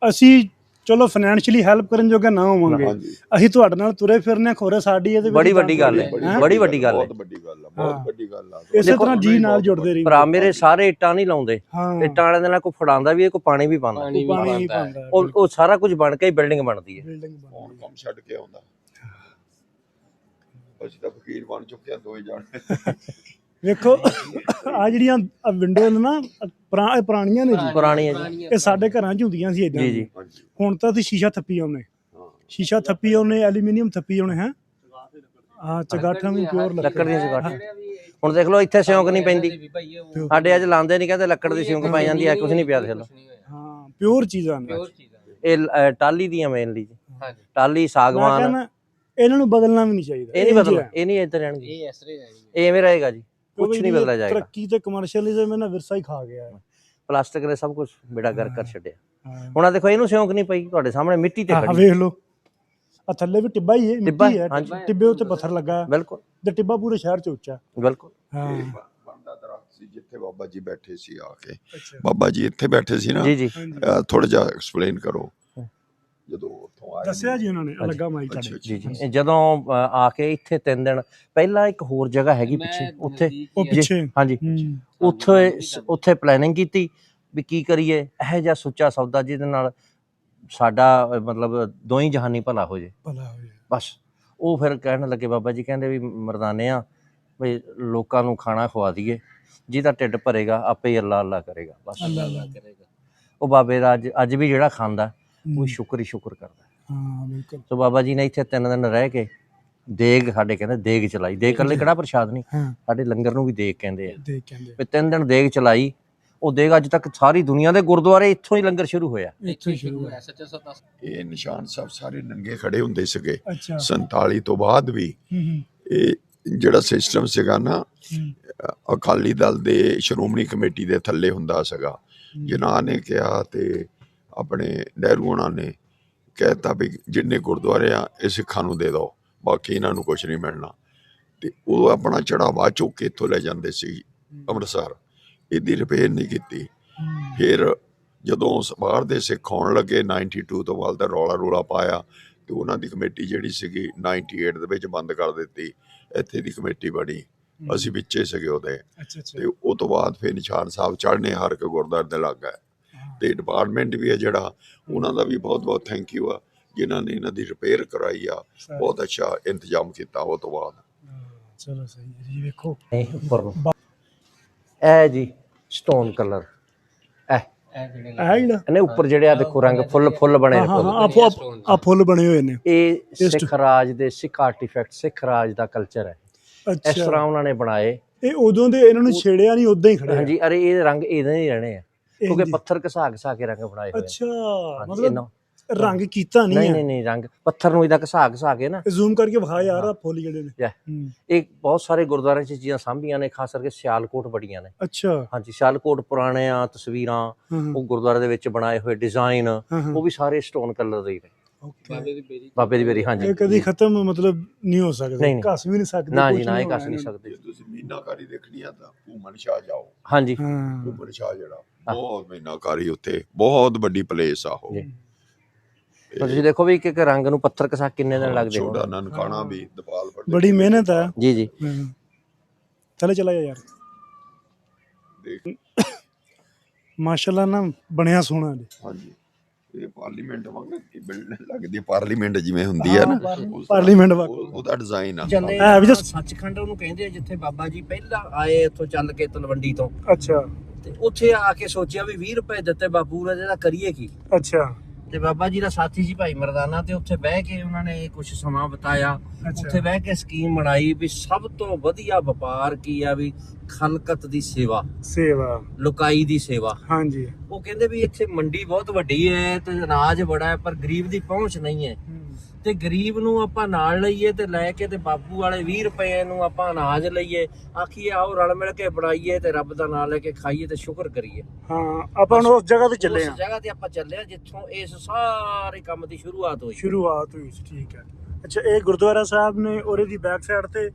ਅਸੀਂ ਚਲੋ ਫਾਈਨੈਂਸ਼ੀਅਲੀ ਹੈਲਪ ਕਰਨ ਜੋਗਾ ਨਾ ਹੋਵਾਂਗੇ, ਹਾਂਜੀ। ਅਸੀਂ ਤੁਹਾਡੇ ਨਾਲ ਤੁਰੇ ਫਿਰਨੇ ਖੋਰੇ, ਸਾਡੀ ਇਹਦੇ ਵਿੱਚ ਬੜੀ ਵੱਡੀ ਗੱਲ ਹੈ, ਬੜੀ ਵੱਡੀ ਗੱਲ ਹੈ, ਬਹੁਤ ਵੱਡੀ ਗੱਲ ਆ, ਬਹੁਤ ਵੱਡੀ ਗੱਲ ਆ। ਇਸੇ ਤਰ੍ਹਾਂ ਜੀ ਨਾਲ ਜੁੜਦੇ ਰਹੀ। ਭਰਾ ਮੇਰੇ ਸਾਰੇ ਇੱਟਾਂ ਨਹੀਂ ਲਾਉਂਦੇ, ਹਾਂ, ਇੱਟਾਂ ਵਾਲਿਆਂ ਦੇ ਨਾਲ ਕੋਈ ਫੜਾਉਂਦਾ ਵੀ ਹੈ, ਕੋਈ ਪਾਣੀ ਵੀ ਪਾਉਂਦਾ, ਪਾਣੀ ਵੀ ਪਾਣੀ ਹੀ ਪਾਉਂਦਾ ਪਾਉਂਦਾ, ਉਹ ਸਾਰਾ ਕੁਝ ਬਣ ਕੇ ਹੀ ਬਿਲਡਿੰਗ ਬਣਦੀ ਹੈ। ਬਿਲਡਿੰਗ ਬਣ ਕੌਣ ਕੰਮ ਛੱਡ ਕੇ ਆਉਂਦਾ? ਅਸੀਂ ਤਾਂ ਫਕੀਰ ਬਣ ਚੁੱਕੇ ਆ, ਦੋਏ ਜਾਣੇ। ਵੇਖੋ ਆ ਜਿਹੜੀਆਂ ਵਿੰਡੋ ਨੇ ਨਾ, ਪੁਰਾਣੀਆਂ ਨੇ ਜੀ, ਪੁਰਾਣੀ ਹੈ ਜੀ। ਇਹ ਸਾਡੇ ਘਰਾਂ 'ਚ ਹੁੰਦੀਆਂ ਸੀ ਏਦਾਂ ਜੀ ਜੀ। ਹਾਂਜੀ, ਹੁਣ ਤਾਂ ਤੁਸੀਂ ਸ਼ੀਸ਼ਾ ਥੱਪੀ ਆਉਨੇ, ਹਾਂ। ਸ਼ੀਸ਼ਾ ਥੱਪੀ ਆਉਨੇ, ਐਲੂਮੀਨੀਅਮ ਥੱਪੀ ਆਉਨੇ ਹੈ। ਹਾਂ, ਚਗਾਠਾਂ ਵੀ ਪਿਓਰ ਲੱਕੜ ਦੀਆਂ ਚਗਾਠਾਂ। ਹੁਣ ਦੇਖ ਲਓ ਇੱਥੇ ਸਿਉਂਕ ਨਹੀਂ ਪੈਂਦੀ, ਸਾਡੇ ਅੱਜ ਲਾਉਂਦੇ ਨਹੀਂ, ਕਹਿੰਦੇ ਲੱਕੜ ਦੀ ਸਿਉਂਕ ਪੈ ਜਾਂਦੀ ਹੈ, ਕੁਝ ਨਹੀਂ ਪਿਆ ਦੇਖ ਲਓ। ਹਾਂ, ਪਿਓਰ ਚੀਜ਼ਾਂ ਨੇ। ਇਹ ਟਾਲੀ ਦੀਆਂ ਮੇਨਲੀ ਜੀ, ਟਾਲੀ ਮੈਂ ਸਾਗਵਾਨ, ਕਹਿੰਦਾ ਇਹਨਾਂ ਨੂੰ ਬਦਲਣਾ ਵੀ ਨਹੀਂ ਚਾਹੀਦਾ। ਇਹ ਨਹੀਂ ਬਦਲਣਾ, ਇਹ ਨਹੀਂ ਇੱਧਰ ਰਹਿਣਗੇ, ਇਹ ਐਸਰੇ ਇਹ ਐਵੇਂ ਰਹੇਗਾ ਜੀ, ਕੁਝ ਨਹੀਂ ਬਦਲਿਆ ਜਾਏਗਾ। ਤਰੱਕੀ ਤੇ ਕਮਰਸ਼ੀਅਲਿਜ਼ਮ ਇਹਨਾਂ ਵਿਰਸਾ ਹੀ ਖਾ ਗਿਆ ਹੈ। ਪਲਾਸਟਿਕ ਨੇ ਸਭ ਕੁਝ ਬੇੜਾ ਗਰਕ ਕਰ ਛੱਡਿਆ। ਹਾਂ, ਹੁਣ ਆ ਦੇਖੋ, ਇਹਨੂੰ ਸਿਉਂਕ ਨਹੀਂ ਪਈ, ਤੁਹਾਡੇ ਸਾਹਮਣੇ ਮਿੱਟੀ ਤੇ ਆਹ ਖੜੀ। ਵੇਖ ਲਓ, ਆ ਥੱਲੇ ਵੀ ਟਿੱਬਾ ਹੀ ਹੈ, ਟਿੱਬਾ ਮਿੱਟੀ ਹੈ, ਹਾਂਜੀ। ਟਿੱਬੇ ਉੱਤੇ ਪੱਥਰ ਲੱਗਾ ਹੈ, ਬਿਲਕੁਲ ਤੇ ਟਿੱਬਾ ਪੂਰੇ ਸ਼ਹਿਰ 'ਚ ਉੱਚਾ। ਬਿਲਕੁਲ। ਹਾਂ, ਇਹ ਬਣਦਾ ਦਰਖਤ ਸੀ ਜਿੱਥੇ ਬਾਬਾ ਜੀ ਬੈਠੇ ਸੀ ਆ ਕੇ। ਅੱਛਾ, ਬਾਬਾ ਜੀ ਇੱਥੇ ਬੈਠੇ ਸੀ ਨਾ, ਜੀ ਜੀ। ਥੋੜਾ ਜਿਹਾ ਐਕਸਪਲੇਨ ਕਰੋ। ਜਦੋਂ ਉੱਥੋਂ ਆਏ ਦੱਸਿਆ ਜੀ ਉਹਨਾਂ ਨੇ, ਲੱਗਾ ਮਾਈ ਅੱਛਾ, ਤੁਹਾਡੇ। ਜੀ ਜੀ। ਜਦੋਂ ਆ ਕੇ ਇੱਥੇ 3 ਦਿਨ ਪਹਿਲਾਂ ਇੱਕ ਹੋਰ ਜਗ੍ਹਾ ਹੈਗੀ ਪਿੱਛੇ, ਉੱਥੇ ਉਹ ਪਿੱਛੇ, ਹਾਂਜੀ, ਉੱਥੇ ਪਲੈਨਿੰਗ ਕੀਤੀ ਵੀ ਕੀ ਕਰੀਏ, ਇਹੋ ਜਿਹਾ ਸੁੱਚਾ ਸੌਦਾ ਜਿਹਦੇ ਨਾਲ ਸਾਡਾ ਮਤਲਬ ਦੋਈ ਜਹਾਨੀ ਭਲਾ ਹੋ ਜੇ, ਭਲਾ ਹੋਇਆ। ਬਸ। ਉਹ ਫਿਰ ਕਹਿਣ ਲੱਗੇ, ਬਾਬਾ ਜੀ ਕਹਿੰਦੇ ਵੀ ਮਰਦਾਨੇ ਆ, ਵੀ ਲੋਕਾਂ ਨੂੰ ਖਾਣਾ ਖਵਾ ਦਈਏ, ਜਿਹਦਾ ਢਿੱਡ ਭਰੇਗਾ ਆਪੇ ਹੀ ਅੱਲਾ ਅੱਲਾ ਕਰੇਗਾ, ਬਸ ਅੱਲਾ ਅੱਲਾ ਕਰੇਗਾ। ਉਹ ਬਾਬੇ ਦਾ ਅੱਜ ਵੀ ਜਿਹੜਾ ਖਾਂਦਾ ਉਹ ਸ਼ੁਕਰ ਹੀ ਸ਼ੁਕਰ ਕਰਦਾ। ਹਾਂ, ਬਿਲਕੁਲ। ਸੋ ਬਾਬਾ ਜੀ ਨੇ ਇੱਥੇ 3 ਦਿਨ ਰਹਿ ਕੇ ਦੇਗ, ਸਾਡੇ ਕਹਿੰਦੇ ਦੇਗ ਚਲਾਈ। ਦੇਗ ਇਕੱਲੇ ਕਿਹੜਾ ਪ੍ਰਸ਼ਾਦ ਨਹੀਂ, ਹਾਂ, ਸਾਡੇ ਲੰਗਰ ਨੂੰ ਵੀ ਦੇਗ ਕਹਿੰਦੇ ਆ। ਦੇਖ ਕਹਿੰਦੇ ਵੀ 3 ਦਿਨ ਦੇਗ ਚਲਾਈ। ਉਹ ਦੇਗ ਅੱਜ ਤੱਕ ਸਾਰੀ ਦੁਨੀਆ ਦੇ ਗੁਰਦੁਆਰੇ ਇੱਥੋਂ ਹੀ ਲੰਗਰ ਸ਼ੁਰੂ ਹੋਇਆ। ਇੱਥੋਂ ਹੀ ਸ਼ੁਰੂ ਹੋਇਆ। ਸੱਚਾ ਸਤਾ ਇਹ ਨਿਸ਼ਾਨ ਸਾਹਿਬ ਸਾਰੇ ਨੰਗੇ ਖੜੇ ਹੁੰਦੇ ਸੀਗੇ। ਅੱਛਾ, 47 ਤੋਂ ਬਾਅਦ ਵੀ ਹੂੰ, ਇਹ ਜਿਹੜਾ ਸਿਸਟਮ ਸੀਗਾ ਨਾ, ਹੂੰ, ਅਕਾਲੀ ਦਲ ਦੇ ਸ਼੍ਰੋਮਣੀ ਕਮੇਟੀ ਦੇ ਥੱਲੇ ਹੁੰਦਾ ਸੀਗਾ। ਜਿਨ੍ਹਾਂ ਨੇ ਕਿਹਾ ਤੇ ਆਪਣੇ ਨਹਿਰੂ ਹੋਣਾ ਨੇ ਕਹਿਤਾ ਵੀ ਜਿੰਨੇ ਗੁਰਦੁਆਰੇ ਆ ਇਹ ਸਿੱਖਾਂ ਨੂੰ ਦੇ ਦਿਓ, ਬਾਕੀ ਇਹਨਾਂ ਨੂੰ ਕੁਛ ਨਹੀਂ ਮਿਲਣਾ। ਤੇ ਉਹ ਆਪਣਾ ਚੜਾਵਾ ਚੁੱਕ ਕੇ ਇੱਥੋਂ ਲੈ ਜਾਂਦੇ ਸੀ ਅੰਮ੍ਰਿਤਸਰ, ਇਹਦੀ ਰਿਪੇਅਰ ਨਹੀਂ ਕੀਤੀ। ਫਿਰ ਜਦੋਂ ਬਾਹਰ ਦੇ ਸਿੱਖ ਆਉਣ ਲੱਗੇ 92 ਤੋਂ ਬਾਅਦ ਦਾ ਰੌਲਾ ਪਾਇਆ, ਤੇ ਉਹਨਾਂ ਦੀ ਕਮੇਟੀ ਜਿਹੜੀ ਸੀਗੀ 98 ਦੇ ਵਿੱਚ ਬੰਦ ਕਰ ਦਿੱਤੀ। ਇੱਥੇ ਦੀ ਕਮੇਟੀ ਬਣੀ, ਅਸੀਂ ਵਿੱਚੇ ਸੀਗੇ ਉਹਦੇ। ਅੱਛਾ, ਅੱਛਾ, ਤੇ ਉਹ ਤੋਂ ਬਾਅਦ ਫਿਰ ਨਿਸ਼ਾਨ ਸਾਹਿਬ ਚੜ੍ਹਨੇ ਹਰ ਇੱਕ ਗੁਰਦੁਆਰੇ ਦੇ ਲੱਗ ਗਏ। ਤੇ ਡਿਪਾਰਟਮੈਂਟ ਵੀ ਹੈ ਜਿਹੜਾ, ਉਹਨਾਂ ਦਾ ਵੀ ਬਹੁਤ ਬਹੁਤ ਥੈਂਕ ਯੂ ਆ, ਜਿਨ੍ਹਾਂ ਨੇ ਇਹਨਾਂ ਦੀ ਰਿਪੇਅਰ ਕਰਾਈ ਆ। ਬਹੁਤ ਅੱਛਾ ਇੰਤਜ਼ਾਮ ਕੀਤਾ ਉਹ ਤੋਂ ਬਾਅਦ। ਚਲੋ ਸਹੀ ਹੈ ਜੀ। ਵੇਖੋ ਇਹ ਉੱਪਰ ਨੂੰ ਇਹ ਜੀ ਸਟੋਨ ਕਲਰ, ਇਹ ਇਹ ਜਿਹੜਾ, ਇਹਨੇ ਉੱਪਰ ਜਿਹੜੇ ਆ ਦੇਖੋ ਰੰਗ ਫੁੱਲ ਬਣੇ ਨੇ, ਹਾਂ, ਫੁੱਲ। ਆ ਫੁੱਲ ਬਣੇ ਹੋਏ ਨੇ। ਇਹ ਸਿੱਖ ਰਾਜ ਦੇ, ਸਿੱਖ ਆਰਟੀਫੈਕਟ, ਸਿੱਖ ਰਾਜ ਦਾ ਕਲਚਰ ਹੈ। ਇਸ ਅੱਛਾ, ਤਰ੍ਹਾਂ ਉਹਨਾਂ ਨੇ ਬਣਾਏ। ਇਹ ਉਦੋਂ ਦੇ, ਇਹਨਾਂ ਨੂੰ ਛੇੜਿਆ ਨਹੀਂ, ਉਦਾਂ ਹੀ ਖੜੇ ਆ। ਹਾਂਜੀ, ਅਰੇ ਇਹ ਰੰਗ ਇਹਦੇ ਹੀ ਰਹਿਣੇ ਆ, ਕਿਉਂਕਿ ਇੰਝ ਹੀ। ਪੱਥਰ ਘਸਾ ਕੇ ਰੰਗ ਬਣਾਏ ਹੋਏ ਆ। ਅੱਛਾ, ਹਾਂਜੀ, ਮਤਲਬ ਇਹਨਾਂ- ਰੰਗ ਕੀਤਾ ਨਹੀਂ ਹੈ। ਨਹੀਂ ਰੰਗ ਪੱਥਰ ਨੂੰ ਇਹਦਾ ਘਸਾ ਕੇ ਨਾ। ਜ਼ੂਮ ਕਰਕੇ ਵਿਖਾ ਯਾਰ, ਆ ਫੁੱਲ ਜਿਹੜੇ ਨੇ। ਜੈ। ਹੂੰ, ਇਹ ਬਹੁਤ ਸਾਰੇ ਗੁਰਦੁਆਰਿਆਂ 'ਚ ਚੀਜ਼ਾਂ ਸਾਂਭੀਆਂ ਨੇ, ਖਾਸ ਕਰਕੇ ਸਿਆਲਕੋਟ ਬੜੀਆਂ ਨੇ। ਅੱਛਾ, ਹਾਂਜੀ, ਸਿਆਲਕੋਟ ਪੁਰਾਣੀਆਂ ਤਸਵੀਰਾਂ, ਹਾਂ, ਉਹ ਗੁਰਦੁਆਰੇ ਦੇ ਵਿੱਚ ਬਣਾਏ ਹੋਏ ਡਿਜ਼ਾਈਨ, ਹਾਂ, ਉਹ ਵੀ ਸਾਰੇ ਸਟੋਨ ਕਲਰ ਦੇ ਹੀ ਨੇ। ਓਕੇ। ਬਾਬੇ ਦੀ ਬੇਰੀ। ਹਾਂਜੀ, ਇਹ ਕਦੀ ਖਤਮ ਮਤਲਬ ਨਹੀਂ ਹੋ ਸਕਦੇ, ਨਹੀਂ, ਘਸ ਵੀ ਨਹੀਂ ਸਕਦੇ। ਨਾ ਕੁਛ ਜੀ ਨਾ, ਇਹ ਹੋਣਾ ਕੱਸ ਨਹੀਂ ਇਹਨਾਂ ਸਕਦੇ। ਜੇ ਤੁਸੀਂ ਮੀਨਾਕਾਰੀ ਦੇਖਣੀ ਆ ਤਾਂ ਭੂਮਨ ਸ਼ਾਹ ਜਾਓ। ਹਾਂਜੀ, ਨੂੰ। ਹਾਂ, ਭੂਮਨ ਸ਼ਾਹ ਜਿਹੜਾ ਬਹੁਤ ਮੀਨਾਕਾਰੀ, ਉੱਥੇ ਬਹੁਤ ਵੱਡੀ ਪਲੇਸ ਆ ਉਹ। ਜੀ। ਤੁਸੀਂ ਦੇਖੋ ਵੀ ਇੱਕ ਰੰਗ ਨੂੰ ਪੱਥਰ ਘਸਾ ਕਿੰਨੇ ਦਿਨ ਲੱਗਦੇ ਹੋਣ। ਛੋਟਾ ਨਨਕਾਣਾ ਵੀ ਦਪਾਲ ਵੱਡੇ ਬੜੀ ਮਿਹਨਤ ਹੈ। ਜੀ ਜੀ। ਹਾਂ। ਥੱਲੇ ਚਲਾ ਜਾ ਯਾਰ। ਦੇਖ। ਮਾਸ਼ਾਅੱਲਾ ਨਾ, ਬਣਿਆ ਸੋਹਣਾ ਜੀ। ਹਾਂਜੀ, ਇਹ ਪਾਰਲੀਮੈਂਟ ਵਾਂਗ ਬਿਲਡਿੰਗ ਲੱਗਦੀ ਹੈ, ਪਾਰਲੀਮੈਂਟ ਜਿਵੇਂ ਹੁੰਦੀ ਹੈ ਨਾ, ਪਾਰਲੀਮੈਂਟ ਵਾਂਗ। ਉਹਦਾ ਡਿਜ਼ਾਈਨ ਆ। ਹੈ ਵੀ ਤਾਂ ਸੱਚਖੰਡ ਉਹਨੂੰ ਕਹਿੰਦੇ ਆ, ਜਿੱਥੇ ਬਾਬਾ ਜੀ ਪਹਿਲਾਂ ਆਏ ਇੱਥੋਂ ਚੱਲ ਕੇ ਤਲਵੰਡੀ ਤੋਂ। ਅੱਛਾ, ਤੇ ਉੱਥੇ ਆ ਕੇ ਸੋਚਿਆ ਵੀ 20 ਰੁਪਏ ਦਿੱਤੇ ਬਾਪੂ ਨੇ, ਇਹਦਾ ਕਰੀਏ ਕੀ। ਅੱਛਾ ਤੇ ਬਾਬਾ ਜੀ ਦਾ ਸਾਥੀ ਸੀ ਭਾਈ ਮਰਦਾਨਾ, ਤੇ ਉੱਥੇ ਬਹਿ ਕੇ ਉਹਨਾਂ ਨੇ ਕੁਝ ਸਮਾਂ ਬਿਤਾਇਆ। ਉੱਥੇ ਬਹਿ ਕੇ ਸਕੀਮ ਬਣਾਈ ਵੀ ਸਭ ਤੋਂ ਵਧੀਆ ਵਪਾਰ ਕੀ ਆ, ਵੀ ਖਲਕਤ ਦੀ ਸੇਵਾ, ਲੁਕਾਈ ਦੀ ਸੇਵਾ। ਹਾਂਜੀ। ਉਹ ਕਹਿੰਦੇ ਵੀ ਇੱਥੇ ਮੰਡੀ ਬਹੁਤ ਵੱਡੀ ਹੈ ਤੇ ਅਨਾਜ ਬੜਾ ਹੈ, ਪਰ ਗਰੀਬ ਦੀ ਪਹੁੰਚ ਨਹੀਂ ਹੈ, ਤੇ ਗਰੀਬ ਨੂੰ ਆਪਾਂ ਨਾਲ ਲਈਏ ਤੇ ਲੈ ਕੇ ਤੇ ਬਾਪੂ ਵਾਲੇ 20 ਰੁਪਏ ਨੂੰ ਆਪਾਂ ਅਨਾਜ ਲਈਏ, ਆਖੀਏ ਆਓ ਰਲ ਮਿਲ ਕੇ ਬਣਾਈਏ ਤੇ ਰੱਬ ਦਾ ਨਾਮ ਲੈ ਕੇ ਖਾਈਏ ਤੇ ਸ਼ੁਕਰ ਕਰੀਏ। ਹਾਂ, ਆਪਾਂ ਹੁਣ ਉਸ ਜਗ੍ਹਾ ਤੇ ਚੱਲੇ ਆ। ਉਸ ਜਗ੍ਹਾ ਤੇ ਆਪਾਂ ਚੱਲੇ ਆ ਜਿੱਥੋਂ ਇਸ ਸਾਰੇ ਕੰਮ ਦੀ ਸ਼ੁਰੂਆਤ ਹੋਈ। ਠੀਕ ਹੈ। ਅੱਛਾ, ਇਹ ਗੁਰਦੁਆਰਾ ਸਾਹਿਬ ਨੇ ਔਰ ਦੀ ਬੈਕ ਸਾਈਡ ਤੇ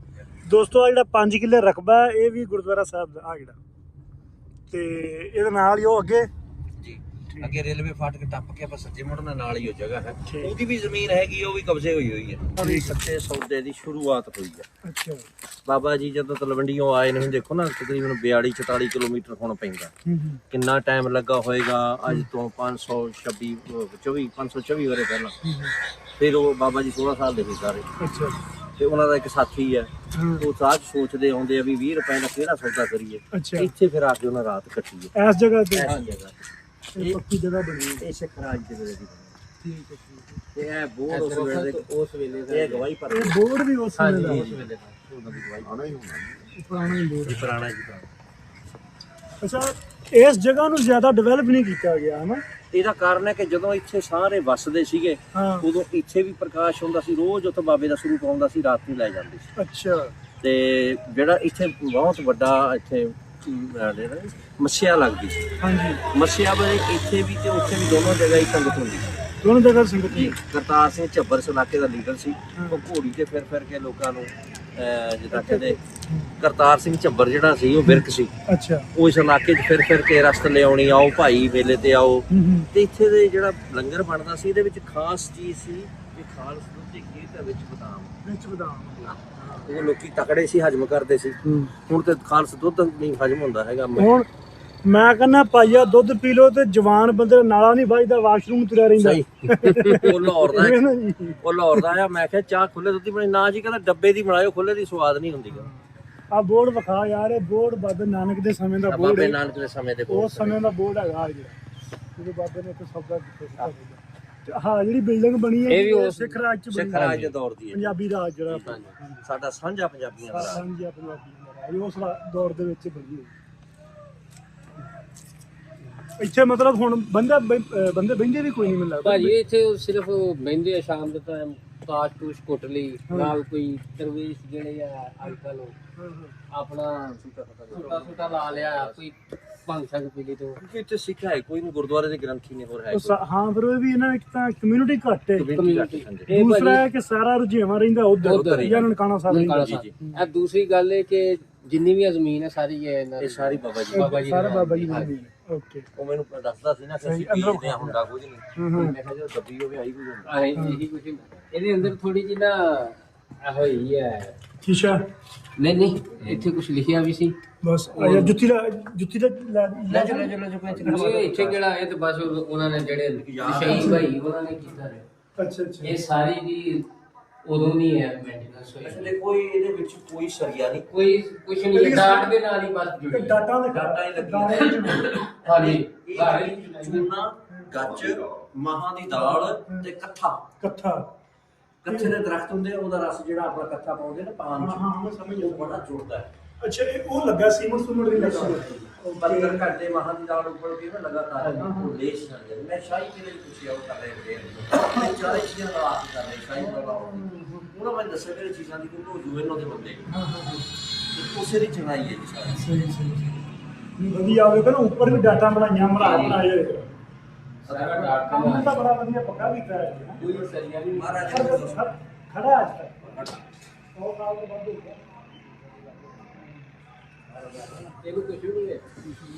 ਦੋਸਤੋ ਆ ਜਿਹੜਾ 5 ਕਿੱਲੇ ਰਕਬਾ ਹੈ, ਇਹ ਵੀ ਗੁਰਦੁਆਰਾ ਸਾਹਿਬ ਦਾ ਆ ਜਿਹੜਾ, ਤੇ ਇਹਦੇ ਨਾਲ ਹੀ ਉਹ ਅੱਗੇ ਅੱਗੇ ਰੇਲਵੇ ਫਾਟਕ ਟੱਪ ਕੇ ਆਪਾਂ ਸੱਜੇ ਮੁੜਨਾ, ਨਾਲ ਹੀ ਉਹ ਜਗ੍ਹਾ ਹੈ। ਉਹਦੀ ਵੀ ਜ਼ਮੀਨ ਹੈਗੀ, ਉਹ ਵੀ ਕਬਜ਼ੇ ਹੋਈ ਹੈ। ਸੱਚੇ ਸੌਦੇ ਦੀ ਸ਼ੁਰੂਆਤ ਹੋਈ ਹੈ। ਅੱਛਾ। ਬਾਬਾ ਜੀ ਜਦੋਂ ਤਲਵੰਡੀਓਂ ਆਏ ਨੇ, ਦੇਖੋ ਨਾ ਤਕਰੀਬਨ 42-44 ਕਿਲੋਮੀਟਰ ਹੁਣ ਪੈਂਦਾ, ਕਿੰਨਾ ਟਾਈਮ ਲੱਗਾ ਹੋਏਗਾ ਅੱਜ ਤੋਂ 524 ਵਰੇ ਪਹਿਲਾਂ। ਫਿਰ ਉਹ ਬਾਬਾ ਜੀ 16 ਸਾਲ ਦੇ ਸੀ ਸਾਰੇ। ਅੱਛਾ। ਤੇ ਉਹਨਾਂ ਦਾ ਇੱਕ ਸਾਥੀ ਹੈ, ਉਹ ਸਾਜ ਸੋਚਦੇ ਆਉਂਦੇ ਆ ਵੀ 20 ਰੁਪਏ ਦਾ ਕਿਹੜਾ ਸੌਦਾ ਕਰੀਏ। ਇੱਥੇ ਫਿਰ ਆ ਕੇ ਉਹਨਾਂ ਰਾਤ ਕੱਟੀ ਹੈ, ਇਸ ਜਗ੍ਹਾ ਤੇ। ਇਹ ਪੱਕੀ ਜਗ੍ਹਾ ਬਣੀ ਹੈ, ਇਹ ਸਿੱਖ ਰਾਜ ਦੇ ਵੇਲੇ ਦੀ। ਠੀਕ ਹੈ। ਤੇ ਇਹ ਬੋਰਡ ਉਸ ਵੇਲੇ ਦਾ, ਇਹ ਗਵਾਹੀ ਪਰ ਇਹ ਬੋਰਡ ਵੀ ਉਸ ਵੇਲੇ ਦਾ, ਉਹਨਾਂ ਦੀ ਗਵਾਹੀ ਪੁਰਾਣਾ ਹੀ ਬੋਰਡ, ਪੁਰਾਣਾ ਜੀ। ਅੱਛਾ, ਇਸ ਜਗ੍ਹਾ ਨੂੰ ਜ਼ਿਆਦਾ ਡਿਵੈਲਪ ਨਹੀਂ ਕੀਤਾ ਗਿਆ, ਹਨਾ? ਇਹਦਾ ਕਾਰਨ ਹੈ ਕਿ ਜਦੋਂ ਇੱਥੇ ਸਾਰੇ ਵੱਸਦੇ ਸੀਗੇ, ਉਦੋਂ ਇੱਥੇ ਵੀ ਪ੍ਰਕਾਸ਼ ਹੁੰਦਾ ਸੀ, ਰੋਜ਼ ਉੱਥੇ ਬਾਬੇ ਦਾ ਸਰੂਪ ਆਉਂਦਾ ਸੀ, ਰਾਤ ਨੂੰ ਲੈ ਜਾਂਦੇ ਸੀ। ਅੱਛਾ। ਤੇ ਜਿਹੜਾ ਇੱਥੇ ਬਹੁਤ ਵੱਡਾ ਇੱਥੇ ਮੱਸਿਆ ਲੱਗਦੀ ਸੀ। ਹਾਂਜੀ। ਮੱਸਿਆ ਵੇ ਇੱਥੇ ਵੀ ਤੇ ਉੱਥੇ ਵੀ ਦੋਨੋਂ ਜਗ੍ਹਾ ਹੀ ਸੰਗਤ ਹੁੰਦੀ ਸੀ। ਦੋਨੋਂ ਜਗ੍ਹਾ ਸੰਗਤ ਸੀ। ਕਰਤਾਰ ਸਿੰਘ ਝੱਬਰ ਇਸ ਇਲਾਕੇ ਦਾ ਲੀਡਰ ਸੀ। ਉਹ ਘੋੜੀ ਤੇ ਫਿਰ ਕੇ ਲੋਕਾਂ ਨੂੰ ਜਿੱਦਾਂ ਕਹਿੰਦੇ, ਕਰਤਾਰ ਸਿੰਘ ਝੱਬਰ ਜਿਹੜਾ ਸੀ ਉਹ ਬਿਰਕ ਸੀ। ਅੱਛਾ। ਉਹ ਇਸ ਇਲਾਕੇ 'ਚ ਫਿਰ ਕੇ ਰਸਤ ਲਿਆਉਣੀ, ਆਓ ਭਾਈ ਮੇਲੇ ਤੇ ਆਓ। ਤੇ ਇੱਥੇ ਦੇ ਜਿਹੜਾ ਲੰਗਰ ਬਣਦਾ ਸੀ, ਇਹਦੇ ਵਿੱਚ ਖਾਸ ਚੀਜ਼ ਸੀ ਕਿ ਖਾਲਸ ਦੁੱਧ ਦੀ ਖੀਰ ਤੇ ਵਿੱਚ ਬਦਾਮ। ਉਹ ਲੋਕੀ ਤਕੜੇ ਸੀ, ਹਜਮ ਕਰਦੇ ਸੀ। ਹੁਣ ਤੇ ਖਾਲਸ ਦੁੱਧ ਨਹੀਂ ਹਜਮ ਹੁੰਦਾ ਹੈਗਾ। ਹੁਣ ਮੈਂ ਕਹਿੰਦਾ ਪਾਈਆ ਦੁੱਧ ਪੀ ਲੋ ਤੇ ਜਵਾਨ ਬੰਦੇ ਨਾਲਾ ਨਹੀਂ ਵੱਜਦਾ, ਵਾਸ਼ਰੂਮ ਤੁਰਿਆ ਰਹਿੰਦਾ। ਉਹ ਲਾਹੌਰ ਦਾ ਆ। ਮੈਂ ਕਿਹਾ ਚਾਹ ਖੁੱਲੇ ਦੁੱਧ ਦੀ ਬਣੀ ਨਾ ਜੀ, ਕਹਿੰਦਾ ਡੱਬੇ ਦੀ ਬਣਾਇਓ, ਖੁੱਲੇ ਦੀ ਸਵਾਦ ਨਹੀਂ ਹੁੰਦੀ। ਆ ਬੋਰਡ ਵਿਖਾ ਯਾਰ, ਇਹ ਬੋਰਡ ਬਾਬੇ ਨਾਨਕ ਦੇ ਸਮੇਂ ਦਾ ਬੋਰਡ ਹੈ। ਬਾਬੇ ਨਾਨਕ ਦੇ ਸਮੇਂ ਦੇ ਉਸ ਸਮੇਂ ਦਾ ਬੋਰਡ ਹੈਗਾ ਜਿਹੜਾ, ਜਦੋਂ ਬਾਬੇ ਨੇ ਇੱਥੇ ਸੌਦਾ ਕੀਤਾ ਸੀ। ਹਾਂ, ਜਿਹੜੀ ਬਿਲਡਿੰਗ ਬਣੀ ਹੈ ਇਹ ਵੀ ਸਿੱਖ ਰਾਜ ਚ ਬਣੀ, ਸਿੱਖ ਰਾਜ ਦੇ ਦੌਰ ਦੀ ਹੈ, ਪੰਜਾਬੀ ਰਾਜ ਜਿਹੜਾ ਸਾਡਾ ਸਾਂਝਾ ਪੰਜਾਬੀਆਂ ਦਾ, ਸਾਂਝਾ ਪੰਜਾਬੀਆਂ ਦਾ, ਉਸ ਦੌਰ ਦੇ ਵਿੱਚ ਬਣੀ ਹੋਈ। ਇੱਥੇ ਮਤਲਬ ਹੁਣ ਬੰਦੇ ਬਹਿੰਦੇ ਵੀ ਕੋਈ ਨਹੀਂ ਮਿਲਦਾ ਭਾਜੀ। ਇੱਥੇ ਸਿਰਫ ਬਹਿੰਦੇ ਆ ਸ਼ਾਮ ਦੇ ਟਾਈਮ, ਕਾਸ਼ ਟੂਸ਼ ਕੁੱਟ ਲਈ, ਨਾਲ ਕੋਈ ਦਰਵੇਸ਼ ਜਿਹੜੇ ਆ ਅੱਜ ਕੱਲ ਆਪਣਾ ਸੁੱਟਾ ਲਾ ਲਿਆ, ਕੋਈ ਭੰਗ ਸੰਗ ਪੀ ਲਈ। ਤੋਂ ਕਿਉਂਕਿ ਇੱਥੇ ਸਿੱਖ ਹੈ ਕੋਈ ਨਹੀਂ, ਗੁਰਦੁਆਰੇ ਦੇ ਗ੍ਰੰਥੀ ਨੇ ਹੋਰ ਹੈ। ਹਾਂ, ਫਿਰ ਉਹ ਵੀ ਇਹਨਾਂ ਇੱਕ ਤਾਂ ਕਮਿਊਨਿਟੀ ਘੱਟ ਹੈ, ਦੂਸਰਾ ਹੈ ਕਿ ਸਾਰਾ ਰੁਝੇਵਾਂ ਰਹਿੰਦਾ ਉਧਰ ਜਾਂ ਨਨਕਾਣਾ ਸਾਹਿਬ। ਇਹ ਦੂਸਰੀ ਗੱਲ ਹੈ ਕਿ ਜਿੰਨੀ ਵੀ ਜ਼ਮੀਨ ਹੈ ਸਾਰੀ ਇਹ ਸਾਰੀ ਬਾਬਾ ਜੀ ਸਾਰਾ ਬਾਬਾ ਜੀ ਦੀ। ਓਕੇ। ਉਹ ਮੈਨੂੰ ਦੱਸਦਾ ਸੀ ਨਾ ਕਿ ਅਸੀਂ ਪੀਂਦੇ ਹੁੰਦਾ ਕੁਝ ਨਹੀਂ। ਮੈਂ ਕਿਹਾ ਜਦੋਂ ਦੱਬੀ ਹੋਵੇ ਆਹੀ ਕੁਝ ਹੁੰਦਾ। ਇਹੀ ਕੁਝ ਇਹਦੇ ਅੰਦਰ ਥੋੜੀ ਜਿਹੀ ਨਾ ਹੋਈ ਹੈ ਸ਼ੀਸ਼ਾ। ਨਹੀਂ, ਇੱਥੇ ਕੁਝ ਲਿਖਿਆ ਵੀ ਸੀ ਬਸ। ਜੁੱਤੀ ਲੈ ਇੱਥੇ ਕਿਹੜਾ ਇਹ ਤਾਂ ਬਸ ਉਹਨਾਂ ਨੇ ਜਿਹੜੇ ਸ਼ਹੀਦ ਭਾਈ ਉਹਨਾਂ ਨੇ ਕੀਤਾ। ਅੱਛਾ। ਇਹ ਸਾਰੀ ਦੀ ਉਦੋਂ ਨਹੀਂ ਹੈ ਮੇਨਟੇਨੈਂਸ ਹੋਈ। ਅਸਲੇ ਕੋਈ ਇਹਦੇ ਵਿੱਚ ਕੋਈ ਸਰੀਆ ਨਹੀਂ, ਕੋਈ ਕੁਝ ਨਹੀਂ, ਡਾਟ ਦੇ ਨਾਲ ਹੀ ਬਸ ਜੁੜੀ। ਡਾਟਾ ਹੀ ਲੱਗੀ। ਹਾਂਜੀ। ਚੂਨਾ, ਗੱਚ, ਮਾਹਾਂ ਦੀ ਦਾਲ ਤੇ ਕੱਥੇ ਦੇ ਦਰਖਤ ਹੁੰਦੇ, ਉਹਦਾ ਰਸ ਜਿਹੜਾ ਆਪਣਾ ਕੱਥਾ ਪਾਉਂਦੇ ਨੇ ਪਾਨ ਚ। ਹਾਂ, ਮੈਂ ਸਮਝ ਉਹ ਬੜਾ ਜੁੜਦਾ ਹੈ। ਅੱਛਾ, ਇਹ ਉਹ ਲੱਗਾ ਸੀਮਟ ਸੁਮਟ ਨਹੀਂ ਲੱਗਾ। ਉਹ 72 ਘੰਟੇ ਮਾਹਾਂ ਦੀ ਦਾਲ ਉੱਪਰ ਕੇ ਨਾ ਲਗਾਤਾਰ ਉਹ ਲੇਸ ਨਾ ਜਾਏ। ਮੈਂ ਸ਼ਾਹੀ ਕਿਲੇ ਦੀ ਪੁੱਛਿਆ, ਉਹ ਕਰ ਰਹੇ ਹੁੰਦੇ ਆ ਚਾਰੇ ਚੀਜ਼ਾਂ ਦਾ ਆਪ ਕਰ ਰਹੇ ਸ਼ਾਹੀ ਦਾ। ਉਹਨਾਂ ਮੈਂ ਦੱਸਿਆ ਕਿਹੜੀ ਚੀਜ਼ਾਂ ਦੀ, ਕਿਉਂਕਿ ਉਹ ਯੂਐਨਓ ਦੇ ਬੰਦੇ ਉਸੇ ਦੀ ਚੜਾਈ ਹੈ ਜੀ ਸਾਰੀ। ਸਹੀ ਵਧੀਆ ਆਵੇ ਨਾ, ਉੱਪਰ ਵੀ ਡਾਟਾ ਬਣਾਈਆਂ ਬਣਾਏ ਹੋਏ। ਸਾਰਾ ਡਾਟ ਕੰਮ ਤਾਂ ਬੜਾ ਵਧੀਆ ਪੱਕਾ ਵੀ ਕਰਾਇਆ ਹੈ। ਕੋਈ ਸਰੀਆ ਵੀ ਮਹਾਰਾਜ ਖੜਾ ਅੱਜ ਤੱਕ 100 ਸਾਲ ਤੋਂ ਵੱਧ ਹੋ ਗਿਆ। ਇਹਨੂੰ ਕੁਝ ਵੀ ਨਹੀਂ ਹੈ,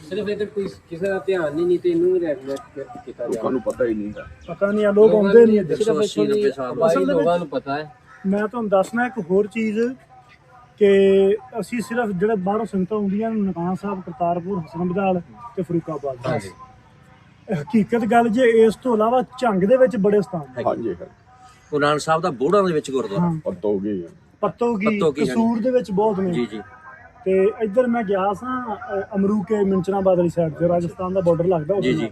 ਸਿਰਫ ਇਹਦੇ ਕੋਈ ਕਿਸੇ ਦਾ ਧਿਆਨ ਨਹੀਂ ਤੇ ਇਹਨੂੰ ਵੀ ਰੈਗੂਲੇਟ ਕੀਤਾ ਜਾ। ਤੁਹਾਨੂੰ ਪਤਾ ਹੀ ਨਹੀਂ ਪਤਾ ਨਹੀਂ ਆ, ਲੋਕ ਆਉਂਦੇ ਨਹੀਂ ਇੱਧਰ। ਸਿਰਫ 80-90 ਸਾਲ ਲੋਕਾਂ ਨੂੰ ਪਤਾ ਹੈ। ਮੈਂ ਤੁਹਾਨੂੰ ਦੱਸਣਾ ਇੱਕ ਹੋਰ ਚੀਜ਼ ਕਿ ਅਸੀਂ ਸਿਰਫ ਜਿਹੜੇ ਬਾਹਰੋਂ ਸੰਗਤਾਂ ਆਉਂਦੀਆਂ ਨਨਕਾਣਾ ਸਾਹਿਬ, ਕਰਤਾਰਪੁਰ, ਹਸਨਬਦਾਲ ਤੇ ਫਰੂਕਾਬਾਦ, ਹਕੀਕਤ ਗੱਲ ਜੇ ਇਸ ਤੋਂ ਇਲਾਵਾ ਝੰਗ ਦੇ ਵਿੱਚ ਬੜੇ ਸਥਾਨ ਨੇ। ਹਾਂਜੀ। ਗੁਰੂ ਨਾਨਕ ਸਾਹਿਬ ਦਾ ਬੋੜਾਂ ਦੇ ਵਿੱਚ ਗੁਰਦੁਆਰਾ ਪੱਤੋਗੀ ਕਸੂਰ ਦੇ ਵਿੱਚ ਬਹੁਤ ਨੇ। ਜੀ। ਤੇ ਇੱਧਰ ਮੈਂ ਗਿਆ ਸਾਂ ਅਮਰੂਕੇ ਮਿੰਚਨਾਬਾਦ ਵਾਲੀ ਸਾਈਡ ਤੇ ਰਾਜਸਥਾਨ ਦਾ ਬਾਰਡਰ ਲੱਗਦਾ ਉੱਥੇ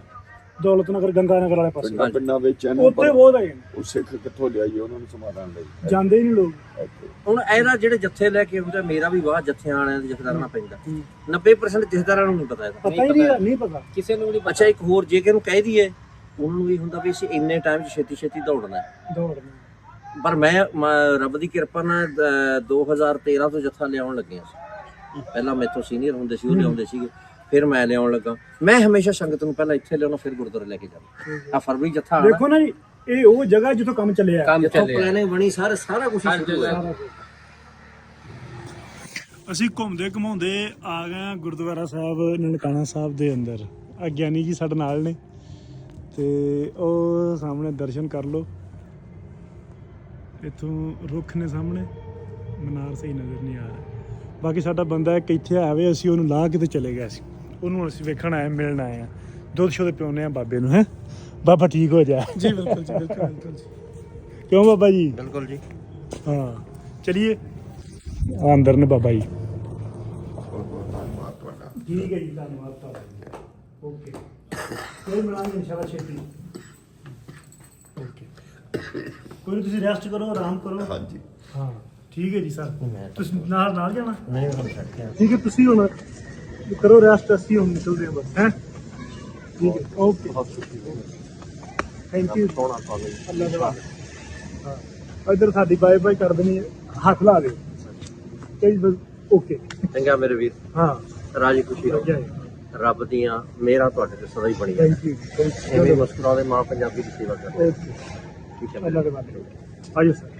ਦੌਲਤ ਨਗਰ ਗੰਗਾ ਨਗਰ ਵਾਲੇ ਪਾਸੇ ਪਿੰਡਾਂ ਵਿੱਚ ਉੱਥੇ ਬਹੁਤ ਹੈਗੇ ਨੇ। ਉਹ ਸਿੱਖ ਕਿੱਥੋਂ ਲਿਆਈਏ ਉਹਨਾਂ ਨੂੰ ਸਮਾਧਾਨ ਲਈ ਜਾਂਦੇ ਹੀ ਨਹੀਂ ਲੋਕ। ਹੁਣ ਇਹਦਾ ਜਿਹੜੇ ਜੱਥੇ ਲੈ ਕੇ ਆਉਂਦਾ, ਮੇਰਾ ਵੀ ਵਾਹ ਜੱਥਿਆਂ ਵਾਲਿਆਂ ਦੇ ਜਥੇਦਾਰਾਂ ਨਾਲ ਪੈਂਦਾ। 90% ਜਥੇਦਾਰਾਂ ਨੂੰ ਨਹੀਂ ਪਤਾ ਇਹਦਾ। ਪਤਾ ਹੀ ਨਹੀਂ ਪਤਾ ਕਿਸੇ ਨੂੰ ਵੀ ਨਹੀਂ ਅੱਛਾ ਇੱਕ ਹੋਰ ਜੇ ਕਿ ਨੂੰ ਕਹਿ ਦਈਏ ਉਹਨਾਂ ਨੂੰ ਵੀ ਹੁੰਦਾ ਵੀ ਅਸੀਂ ਇੰਨੇ ਟਾਈਮ 'ਚ ਛੇਤੀ ਦੌੜਨਾ ਹੈ। ਦੌੜਨਾ। ਪਰ ਮੈਂ ਰੱਬ ਦੀ ਕਿਰਪਾ ਨਾਲ 2013 ਤੋਂ ਜੱਥਾ ਲਿਆਉਣ ਲੱਗਿਆ ਸੀ। ਪਹਿਲਾਂ ਮੈਥੋਂ ਸੀਨੀਅਰ ਹੁੰਦੇ ਸੀ, ਉਹ ਲਿਆਉਂਦੇ ਸੀਗੇ, ਫਿਰ ਮੈਂ ਲਿਆਉਣ ਲੱਗਾ। ਮੈਂ ਹਮੇਸ਼ਾ ਸੰਗਤ ਨੂੰ ਪਹਿਲਾਂ ਇੱਥੇ ਲਿਆਉਣਾ, ਫਿਰ ਗੁਰਦੁਆਰੇ ਲੈ ਕੇ ਜਾਣਾ। ਆ ਫਰਵਰੀ ਜੱਥਾ ਆਣਾ। ਦੇਖੋ ਨਾ ਜੀ, ਇਹ ਉਹ ਜਗ੍ਹਾ ਜਿੱਥੋਂ ਕੰਮ ਚੱਲਿਆ, ਜਿੱਥੋਂ ਪਲੈਨਿੰਗ ਬਣੀ, ਸਾਰਾ ਕੁਝ ਸ਼ੁਰੂ ਹੋਇਆ। ਅਸੀਂ ਘੁੰਮਦੇ ਘਮਾਉਂਦੇ ਆ ਗਏ ਹਾਂ ਗੁਰਦੁਆਰਾ ਸਾਹਿਬ ਨਨਕਾਣਾ ਸਾਹਿਬ ਦੇ ਅੰਦਰ। ਆ ਗਿਆਨੀ ਜੀ ਸਾਡੇ ਨਾਲ ਨੇ ਤੇ ਉਹ ਸਾਹਮਣੇ ਦਰਸ਼ਨ ਕਰ ਲਓ। ਇੱਥੋਂ ਰੁੱਖ ਨੇ ਸਾਹਮਣੇ, ਮਨਾਰ ਸਹੀ ਨਜ਼ਰ ਨਹੀਂ ਆ ਰਿਹਾ। ਬਾਕੀ ਸਾਡਾ ਬੰਦਾ ਇੱਕ ਇੱਥੇ ਆਵੇ, ਅਸੀਂ ਉਹਨੂੰ ਲਾਹ ਕੇ ਤੇ ਚਲੇ ਗਏ ਸੀ। ਉਹਨੂੰ ਅਸੀਂ ਵੇਖਣ ਆਏ, ਮਿਲਣ ਆਏ ਆ, ਦੁੱਧ ਸ਼ੁੱਧ ਪਿਆਉਂਦੇ ਆ ਬਾਬੇ ਨੂੰ। ਹੈ ਬਾਬਾ ਠੀਕ ਹੋ ਜਾ। ਜੀ ਬਿਲਕੁਲ ਜੀ, ਬਿਲਕੁਲ ਜੀ। ਕਿਉਂ ਬਾਬਾ ਜੀ? ਬਿਲਕੁਲ ਜੀ। ਹਾਂ ਚਲਿਏ, ਅੰਦਰ ਨੇ ਬਾਬਾ ਜੀ। ਠੀਕ ਹੈ ਜੀ, ਧੰਨਵਾਦ ਤੁਹਾਡਾ। ਓਕੇ, ਕੋਈ ਮਿਲਾਂਗੇ ਇਨਸ਼ਾਅੱਲਾ ਛੇਤੀ। ਓਕੇ, ਕੋਈ ਨਹੀਂ, ਤੁਸੀਂ ਰੈਸਟ ਕਰੋ, ਆਰਾਮ ਕਰੋ। ਹਾਂਜੀ ਹਾਂ ਠੀਕ ਹੈ ਜੀ ਸਰ। ਤੁਸੀਂ ਨਾਲ ਜਾਣਾ? ਨਹੀਂ ਹੁਣ ਛੱਡ ਕੇ ਠੀਕ ਹੈ, ਤੁਸੀਂ ਹੁਣ ਕਰੋ ਰੈਸਟ, ਅਸੀਂ ਹੁਣ ਨਿਕਲਦੇ ਹਾਂ ਬਸ। ਹੈ ਠੀਕ ਹੈ, ਓਕੇ, ਥੈਂਕ ਯੂ। ਅੱਲਾ ਦਾ ਹਾਂ, ਇੱਧਰ ਸਾਡੀ ਬਾਏ ਬਾਏ ਕਰ ਦੇਣੀ ਹੈ, ਹੱਥ ਲਾ ਦਿਓ ਕਈ ਬਸ। ਓਕੇ, ਚੰਗਾ ਮੇਰੇ ਵੀਰ, ਹਾਂ ਰਾਜੀ ਖੁਸ਼ੀ ਰਹੋ। ਰੱਬ ਦੀਆਂ ਮਿਹਰਾਂ ਤੁਹਾਡੇ ਤੇ ਸਦਾ ਹੀ ਬਣੀਆਂ। Thank you. ਐਵੇਂ ਮੁਸਕਰਾਉਂਦੇ ਮਾਂ ਪੰਜਾਬੀ ਦੀ ਸੇਵਾ ਕਰਦੇ। ਓਕੇ, ਠੀਕ ਹੈ। ਅੱਲਾ ਦੇ ਬਾਰੇ ਆਜੋ ਸਰ।